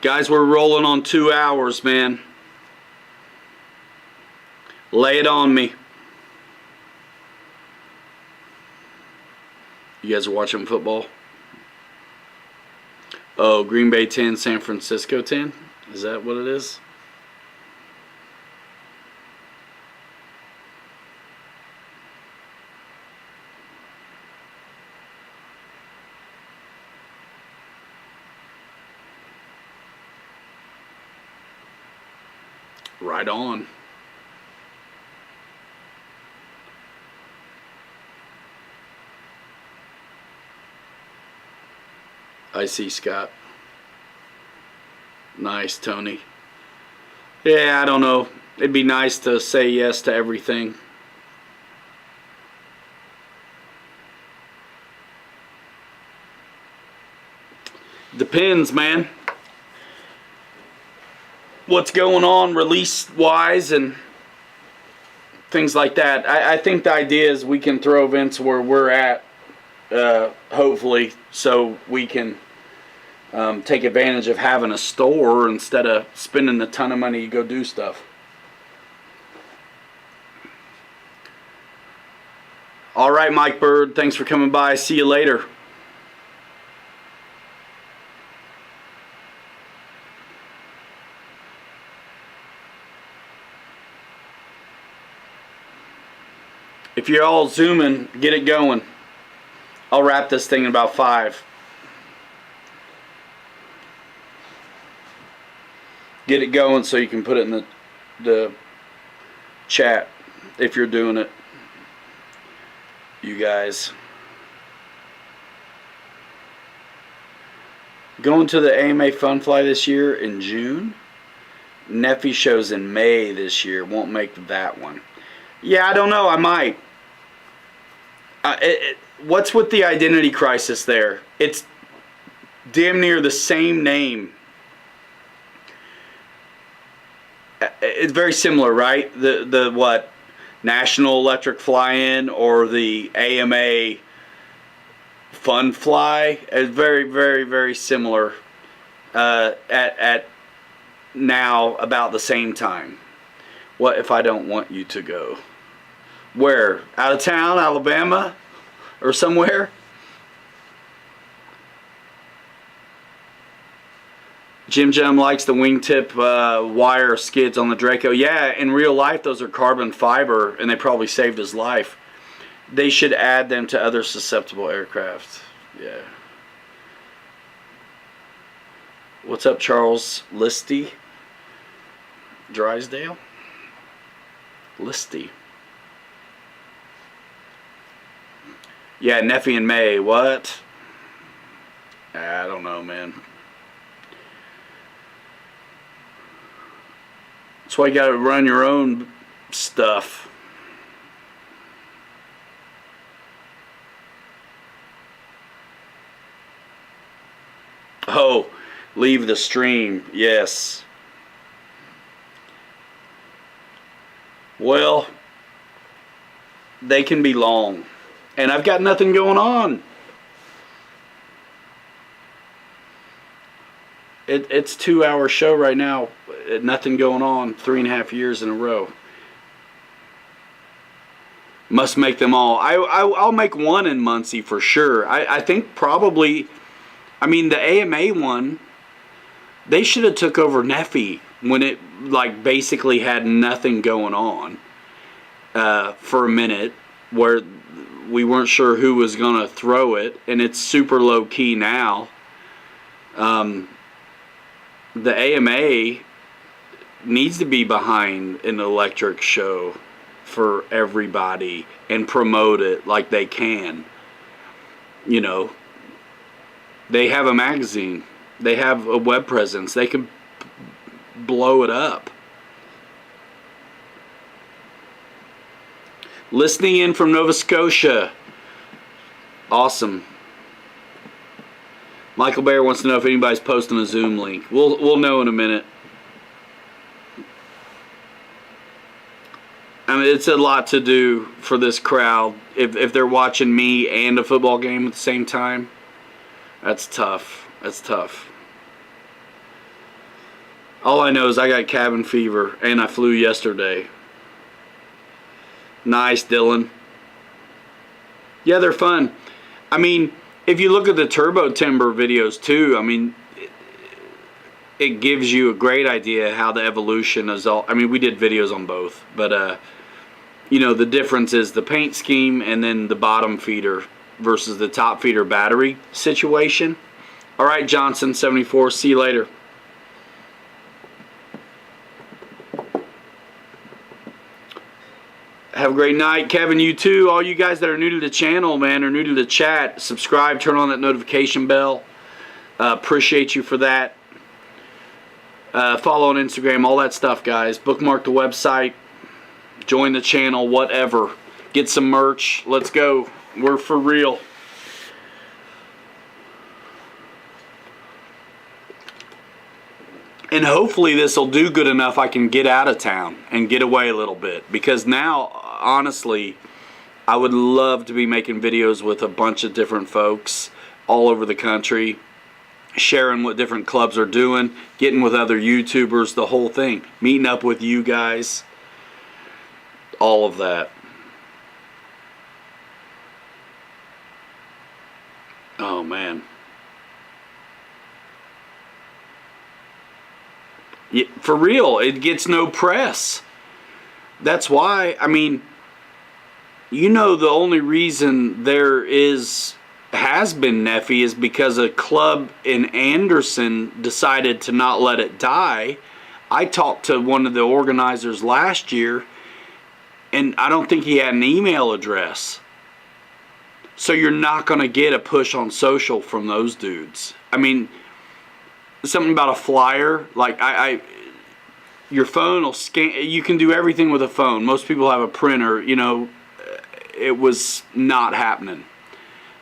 Guys, we're rolling on 2 hours, man. Lay it on me. You guys are watching football? Oh, Green Bay 10, San Francisco 10? Is that what it is? Right on. I see, Scott. Nice, Tony. Yeah, I don't know. It'd be nice to say yes to everything. Depends, man. What's going on release-wise and things like that. I think the idea is we can throw events where we're at, hopefully, so we can take advantage of having a store instead of spending a ton of money to go do stuff. All right, Mike Bird, thanks for coming by. See you later. If you're all zooming, get it going. I'll wrap this thing in about 5. Get it going so you can put it in the chat if you're doing it. You guys. Going to the AMA Fun Fly this year in June. Neffy shows in May this year. Won't make that one. Yeah, I don't know. I might. What's with the identity crisis there? It's damn near the same name. It's very similar, right? The what? National Electric Fly-In or the AMA Fun Fly? It's very, very, very similar at now about the same time. What if I don't want you to go? Where? Out of town, Alabama? Or somewhere? Jim Jim likes the wingtip wire skids on the Draco. Yeah, in real life those are carbon fiber and they probably saved his life. They should add them to other susceptible aircraft. Yeah. What's up, Charles Listy? Drysdale? Listy. Yeah, Neffy and May. What? I don't know, man. That's why you got to run your own stuff. Oh, leave the stream. Yes. Well, they can be long. And I've got nothing going on. It's a 2-hour show right now. Nothing going on. 3.5 years in a row. Must make them all. I'll make one in Muncie for sure. I think probably, I mean, the AMA one, they should have took over Neffy when it like basically had nothing going on for a minute, where we weren't sure who was going to throw it, and it's super low key now. The AMA needs to be behind an electric show for everybody and promote it like they can. You know, they have a magazine, they have a web presence, they can blow it up. Listening in from Nova Scotia. Awesome. Michael Bear wants to know if anybody's posting a Zoom link. We'll know in a minute. I mean, it's a lot to do for this crowd. If they're watching me and a football game at the same time, that's tough. That's tough. All I know is I got cabin fever and I flew yesterday. Nice, Dylan. Yeah, they're fun. I mean, if you look at the Turbo Timber videos too, I mean, it gives you a great idea how the evolution is all. I mean, we did videos on both, but you know, the difference is the paint scheme and then the bottom feeder versus the top feeder battery situation. All right, Johnson 74. See you later. Have a great night. Kevin, you too. All you guys that are new to the channel, man, or new to the chat, subscribe, turn on that notification bell. Appreciate you for that. Follow on Instagram, all that stuff, guys. Bookmark the website. Join the channel, whatever. Get some merch. Let's go. We're for real. And hopefully this will do good enough I can get out of town and get away a little bit. Because now, honestly, I would love to be making videos with a bunch of different folks all over the country, sharing what different clubs are doing, getting with other YouTubers, the whole thing, meeting up with you guys, all of that. Oh, man. Yeah, for real, it gets no press. That's why, I mean, you know, the only reason there has been Neffy is because a club in Anderson decided to not let it die. I talked to one of the organizers last year, and I don't think he had an email address. So you're not going to get a push on social from those dudes. I mean, something about a flyer, like your phone will scan. You can do everything with a phone. Most people have a printer. You know, it was not happening.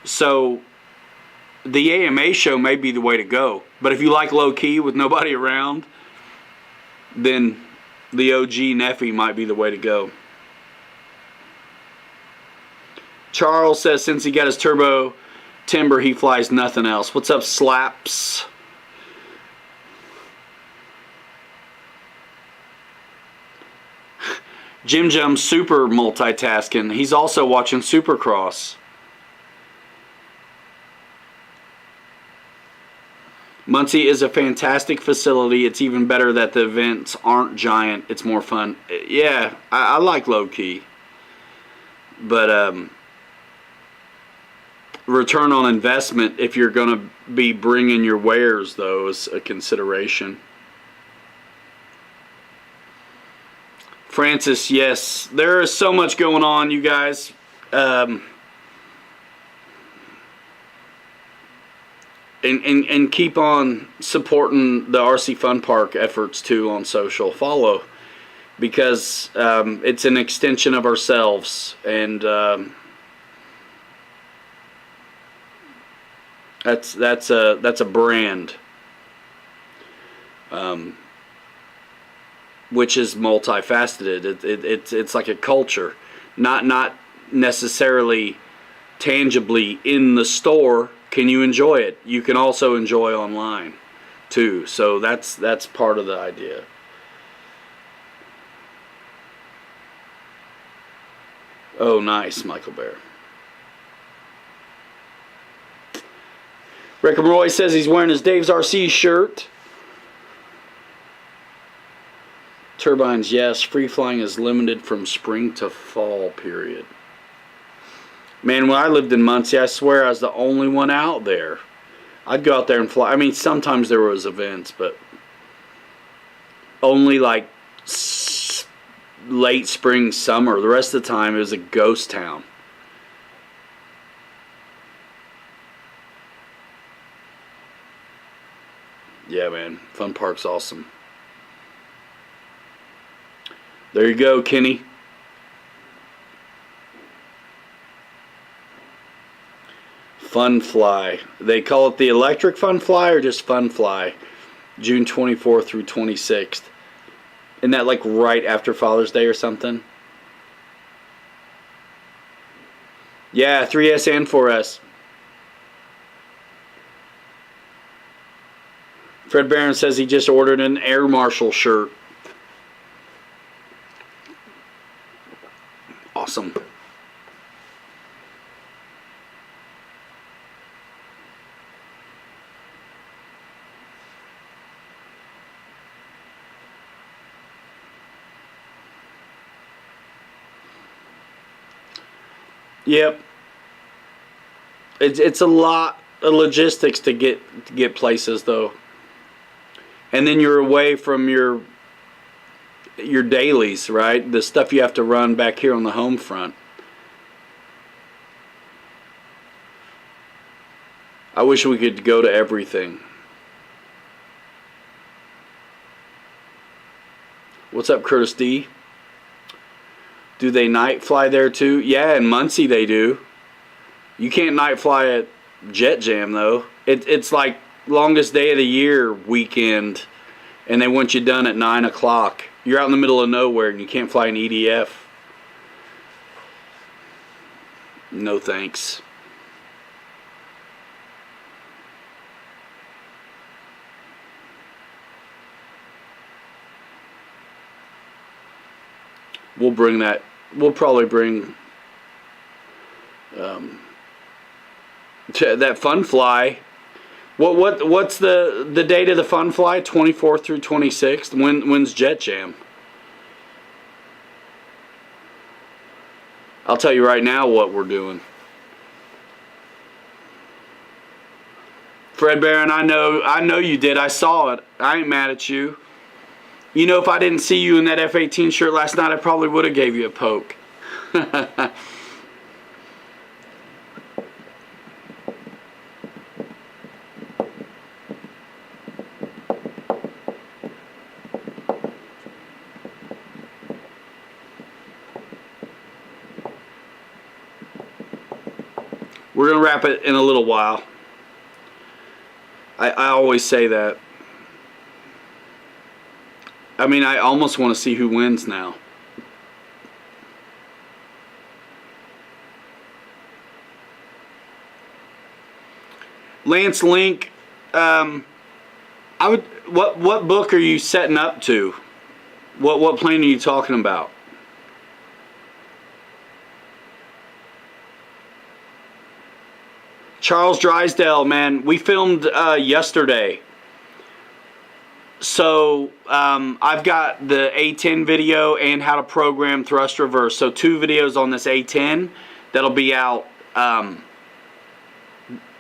So the AMA show may be the way to go. But if you like low key with nobody around, then the OG Neffy might be the way to go. Charles says since he got his Turbo Timber, he flies nothing else. What's up, Slaps? Jim Jum's super multitasking. He's also watching Supercross. Muncie is a fantastic facility. It's even better that the events aren't giant. It's more fun. Yeah, I like low key. But return on investment, if you're going to be bringing your wares, though, is a consideration. Francis, yes, there is so much going on, you guys. And keep on supporting the RC Fun Park efforts too on social. Follow because it's an extension of ourselves, and that's a brand, which is multifaceted. It's like a culture, not necessarily tangibly in the store. Can you enjoy it? You can also enjoy online too. So that's part of the idea. Oh, nice, Michael Bear. Rick and Roy says he's wearing his Dave's RC shirt. Turbines, yes. Free flying is limited from spring to fall, period. Man, when I lived in Muncie, I swear I was the only one out there. I'd go out there and fly. I mean, sometimes there was events, but only like late spring, summer. The rest of the time, it was a ghost town. Yeah, man. Fun Park's awesome. There you go, Kenny. Fun Fly. They call it the Electric Fun Fly or just Fun Fly? June 24th through 26th. Isn't that like right after Father's Day or something? Yeah, 3S and 4S. Fred Barron says he just ordered an Air Marshal shirt. Awesome. Yep. It's a lot of logistics to get places though. And then you're away from your dailies, right? The stuff you have to run back here on the home front. I wish we could go to everything. What's up, Curtis D? Do they night fly there too? Yeah, in Muncie they do. You can't night fly at Jet Jam though. It's like longest day of the year weekend, and they want you done at 9 o'clock. You're out in the middle of nowhere and you can't fly an EDF. No thanks. We'll bring that. We'll probably bring that Fun Fly. What's the date of the Fun Fly? 24th through 26th. When's Jet Jam? I'll tell you right now what we're doing. Fred Barron, I know you did. I saw it. I ain't mad at you. You know, if I didn't see you in that F-18 shirt last night, I probably would have gave you a poke. We're going to wrap it in a little while. I always say that. I mean, I almost want to see who wins now. Lance Link, what book are you setting up to? What plane are you talking about? Charles Drysdale, man, we filmed yesterday. So I've got the A10 video and how to program thrust reverse. So 2 videos on this A10 that'll be out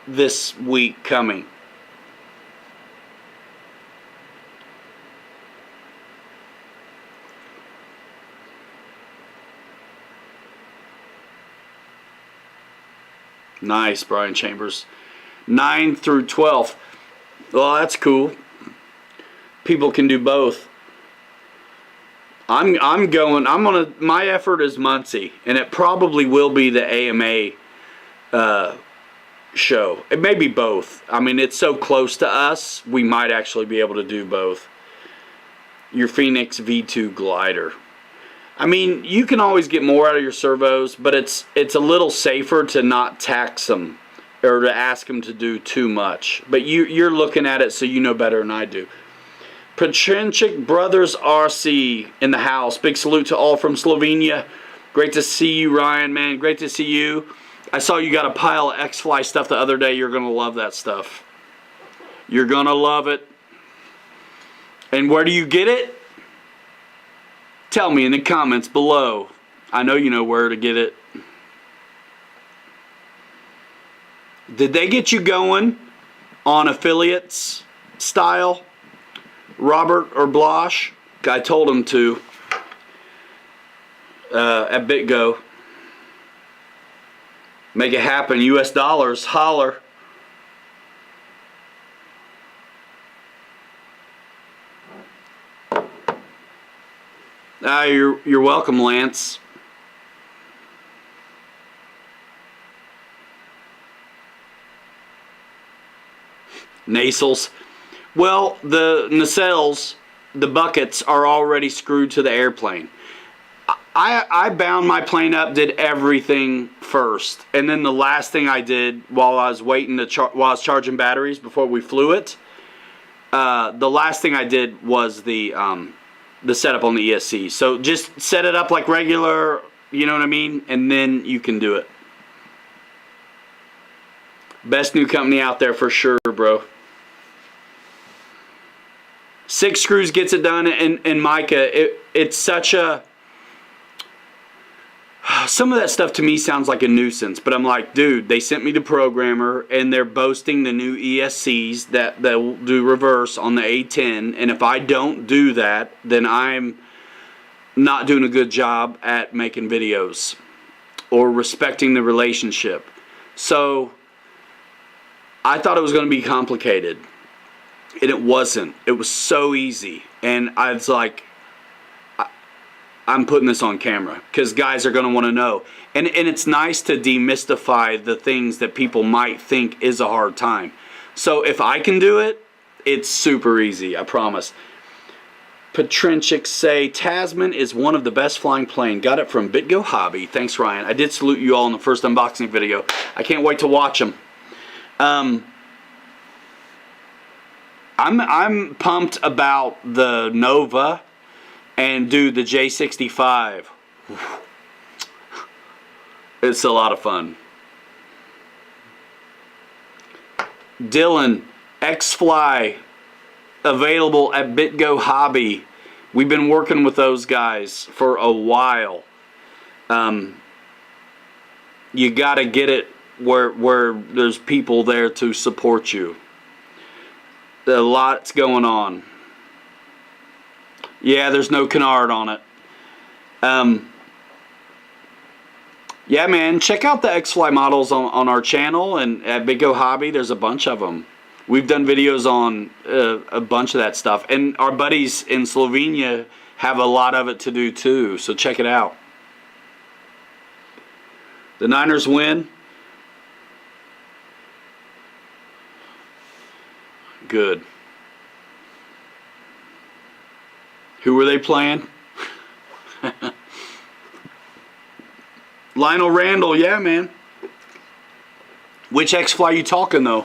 this week coming. Nice, Brian Chambers. 9 through 12. Well, that's cool. People can do both. I'm gonna, my effort is Muncie, and it probably will be the AMA show. It may be both. I mean, it's so close to us, we might actually be able to do both. Your Phoenix V2 glider. I mean, you can always get more out of your servos, but it's a little safer to not tax them or to ask them to do too much. But you're looking at it, so you know better than I do. Petrenchik Brothers RC in the house. Big salute to all from Slovenia. Great to see you, Ryan, man. Great to see you. I saw you got a pile of XFly stuff the other day. You're going to love that stuff. You're going to love it. And where do you get it? Tell me in the comments below. I know you know where to get it. Did they get you going on affiliates style? Robert or Blosh? I told him to at BitGo. Make it happen. US dollars. Holler. You're welcome, Lance. Nacelles. Well, the nacelles, the buckets, are already screwed to the airplane. I bound my plane up, did everything first, and then the last thing I did while I was waiting to while I was charging batteries before we flew it, the last thing I did was the setup on the ESC. So just set it up like regular, you know what I mean, and then you can do it. Best new company out there for sure, bro. 6 screws gets it done, and Micah, it's such a... Some of that stuff to me sounds like a nuisance, but I'm like, dude, they sent me the programmer, and they're boasting the new ESCs that will do reverse on the A10, and if I don't do that, then I'm not doing a good job at making videos or respecting the relationship. So I thought it was going to be complicated. And it wasn't. It was so easy. And I was like, I'm putting this on camera because guys are going to want to know. And it's nice to demystify the things that people might think is a hard time. So if I can do it, it's super easy. I promise. Petrenchik say, Tasman is one of the best flying plane. Got it from BitGo Hobby. Thanks, Ryan. I did salute you all in the first unboxing video. I can't wait to watch them. I'm pumped about the Nova and dude, the J65. It's a lot of fun. Dylan, XFly, available at BitGo Hobby. We've been working with those guys for a while. You gotta get it where there's people there to support you. A lot's going on. Yeah, there's no canard on it. Yeah, man, check out the XFly models on our channel and at BitGo Hobby. There's a bunch of them. We've done videos on a bunch of that stuff. And our buddies in Slovenia have a lot of it to do too. So check it out. The Niners win. Good. Who were they playing? Lionel Randall, yeah, man. Which XFly you talking though?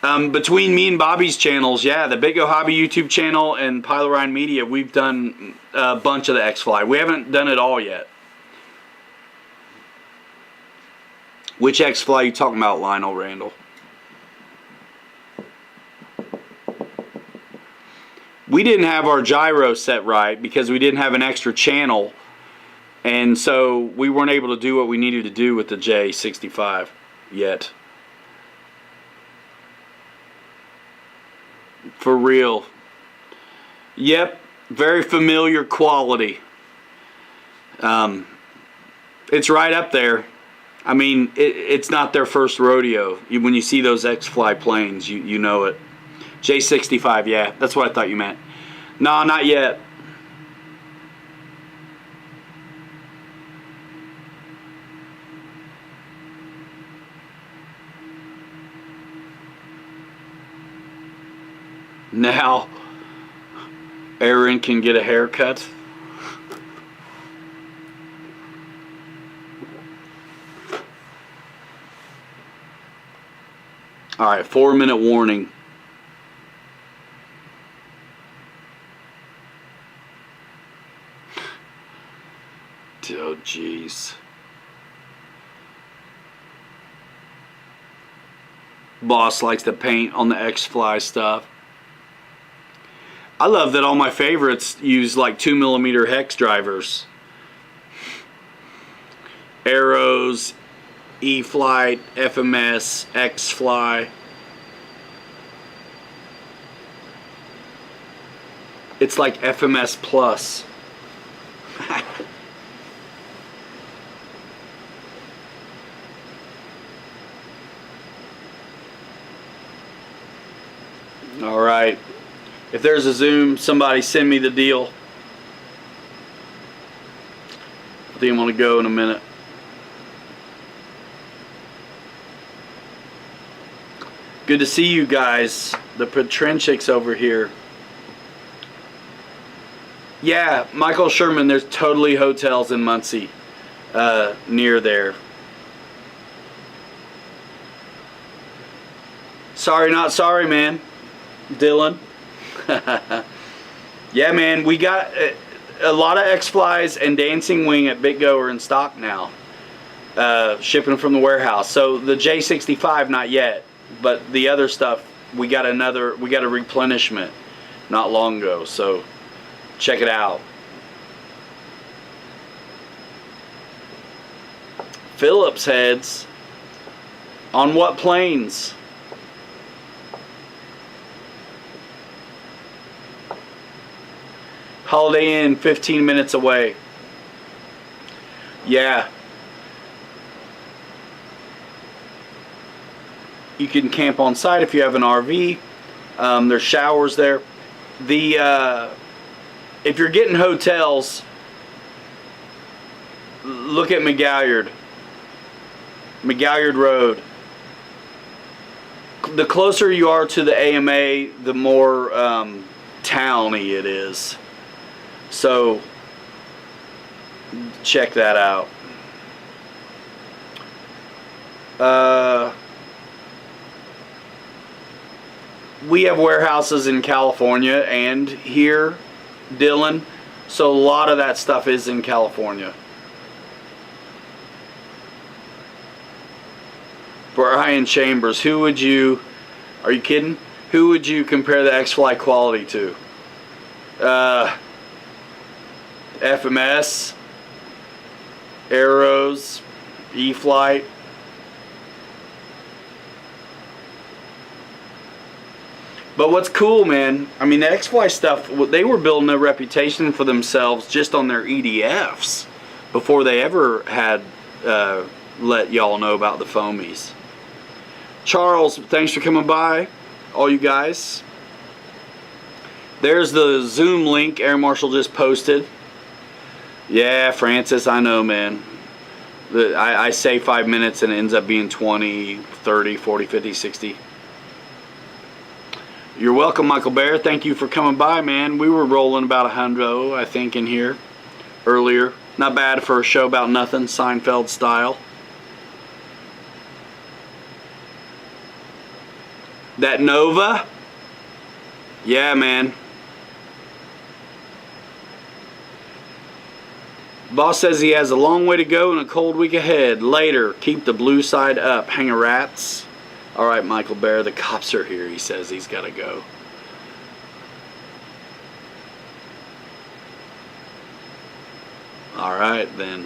Between me and Bobby's channels, yeah, the BitGo Hobby YouTube channel and Pilo Ryan Media, we've done a bunch of the XFly. We haven't done it all yet. Which XFly you talking about, Lionel Randall? We didn't have our gyro set right because we didn't have an extra channel, and so we weren't able to do what we needed to do with the J65 yet. For real. Yep, very familiar quality. It's right up there. I mean, it's not their first rodeo. When you see those XFly planes, you know it. J65, yeah, that's what I thought you meant. No, not yet. Now, Aaron can get a haircut. All right, 4-minute warning. Oh, jeez. Boss likes to paint on the XFly stuff. I love that all my favorites use like 2mm hex drivers. Arrows, Eflite, FMS, XFly. It's like FMS Plus. All right. If there's a Zoom, somebody send me the deal. I think I'm going to go in a minute. Good to see you guys. The Petrenchiks over here. Yeah, Michael Sherman, there's totally hotels in Muncie near there. Sorry, not sorry, man. Dylan. Yeah, man, we got a lot of XFlies and Dancing Wing at Big Go are in stock now. Shipping from the warehouse. So the J65, not yet. But the other stuff, we got a replenishment not long ago. So check it out. Phillips heads. On what planes? Holiday Inn, 15 minutes away. Yeah. You can camp on site if you have an RV. There's showers there. If you're getting hotels, look at McGalliard Road. The closer you are to the AMA, the more towny it is. So check that out. We have warehouses in California and here, Dylan. So a lot of that stuff is in California. Brian Chambers, who would you, are you kidding? Who would you compare the XFly quality to? FMS, Arrows, Eflite. But what's cool, man, I mean, the XFly stuff, they were building a reputation for themselves just on their EDFs before they ever had let y'all know about the foamies. Charles, thanks for coming by, all you guys. There's the Zoom link Air Marshal just posted. Yeah, Francis, I know, man. I say 5 minutes and it ends up being 20, 30, 40, 50, 60. You're welcome, Michael Bear. Thank you for coming by, man. We were rolling about 100, I think, in here earlier. Not bad for a show about nothing, Seinfeld style. That Nova? Yeah, man. Boss says he has a long way to go and a cold week ahead. Later, keep the blue side up. Hang a rats. All right, Michael Bear, the cops are here. He says he's got to go. All right, then.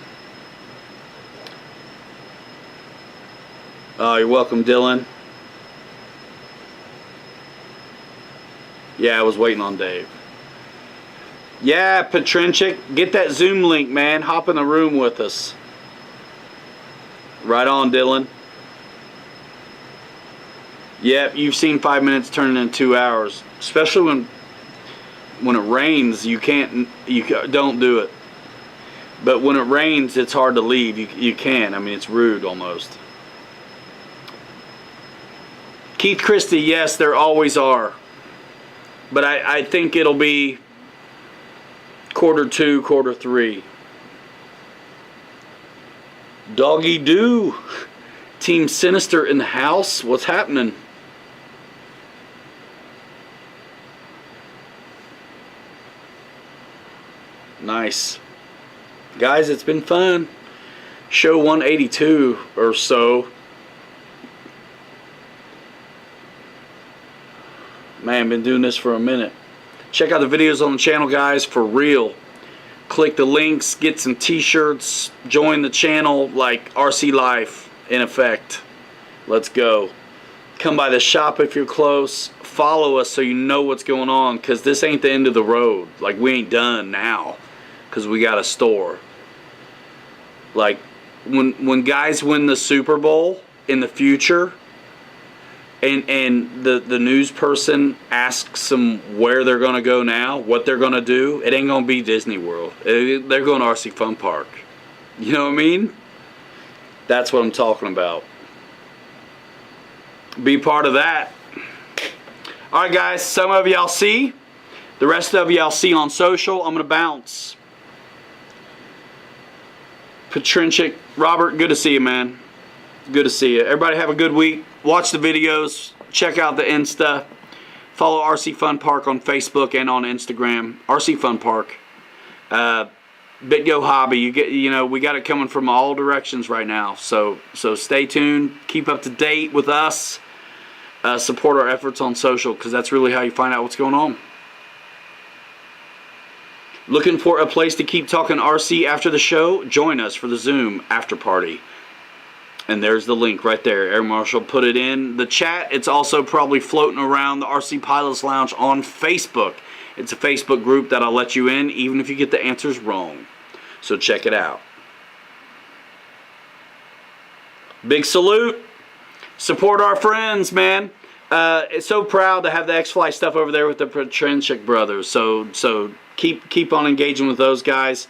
Oh, you're welcome, Dylan. Yeah, I was waiting on Dave. Yeah, Petrenchik, get that Zoom link, man. Hop in the room with us. Right on, Dylan. Yep, you've seen 5 minutes turning into 2 hours. Especially when it rains, you don't do it. But when it rains, it's hard to leave. You can. I mean, it's rude almost. Keith Christie, yes, there always are. But I think it'll be Q2, Q3. Doggy Doo. Team Sinister in the house. What's happening? Nice. Guys, it's been fun. Show 182 or so. Man, been doing this for a minute. Check out the videos on the channel, guys, for real. Click the links, get some t-shirts, join the channel, like RC Life in effect. Let's go. Come by the shop if you're close. Follow us so you know what's going on, because this ain't the end of the road. Like, we ain't done now, because we got a store. Like, when guys win the Super Bowl in the future, and the news person asks them where they're going to go now, what they're going to do, it ain't going to be Disney World. They're going to RC Fun Park. You know what I mean? That's what I'm talking about. Be part of that. Alright guys, some of y'all see. The rest of y'all see on social. I'm going to bounce. Patrinchik, Robert, good to see you, man. Good to see you. Everybody have a good week. Watch the videos. Check out the Insta. Follow RC Fun Park on Facebook and on Instagram. RC Fun Park. BitGo Hobby. You know, we got it coming from all directions right now. So stay tuned. Keep up to date with us. Support our efforts on social, because that's really how you find out what's going on. Looking for a place to keep talking RC after the show? Join us for the Zoom after party. And there's the link right there. Air Marshal put it in the chat. It's also probably floating around the RC Pilots Lounge on Facebook. It's a Facebook group that I'll let you in even if you get the answers wrong. So check it out. Big salute. Support our friends, man. It's so proud to have the XFly stuff over there with the Patrinchik brothers. So keep on engaging with those guys.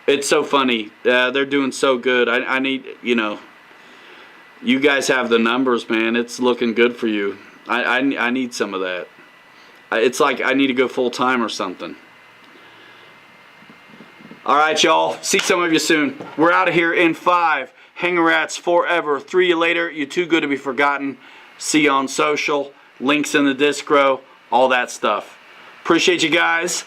It's so funny. They're doing so good. I need, you know, you guys have the numbers, man. It's looking good for you. I need some of that. It's like I need to go full time or something. All right, y'all. See some of you soon. We're out of here in 5. Hanger Rats forever. 3 you later. You're too good to be forgotten. See you on social. Links in the Discro. All that stuff. Appreciate you guys.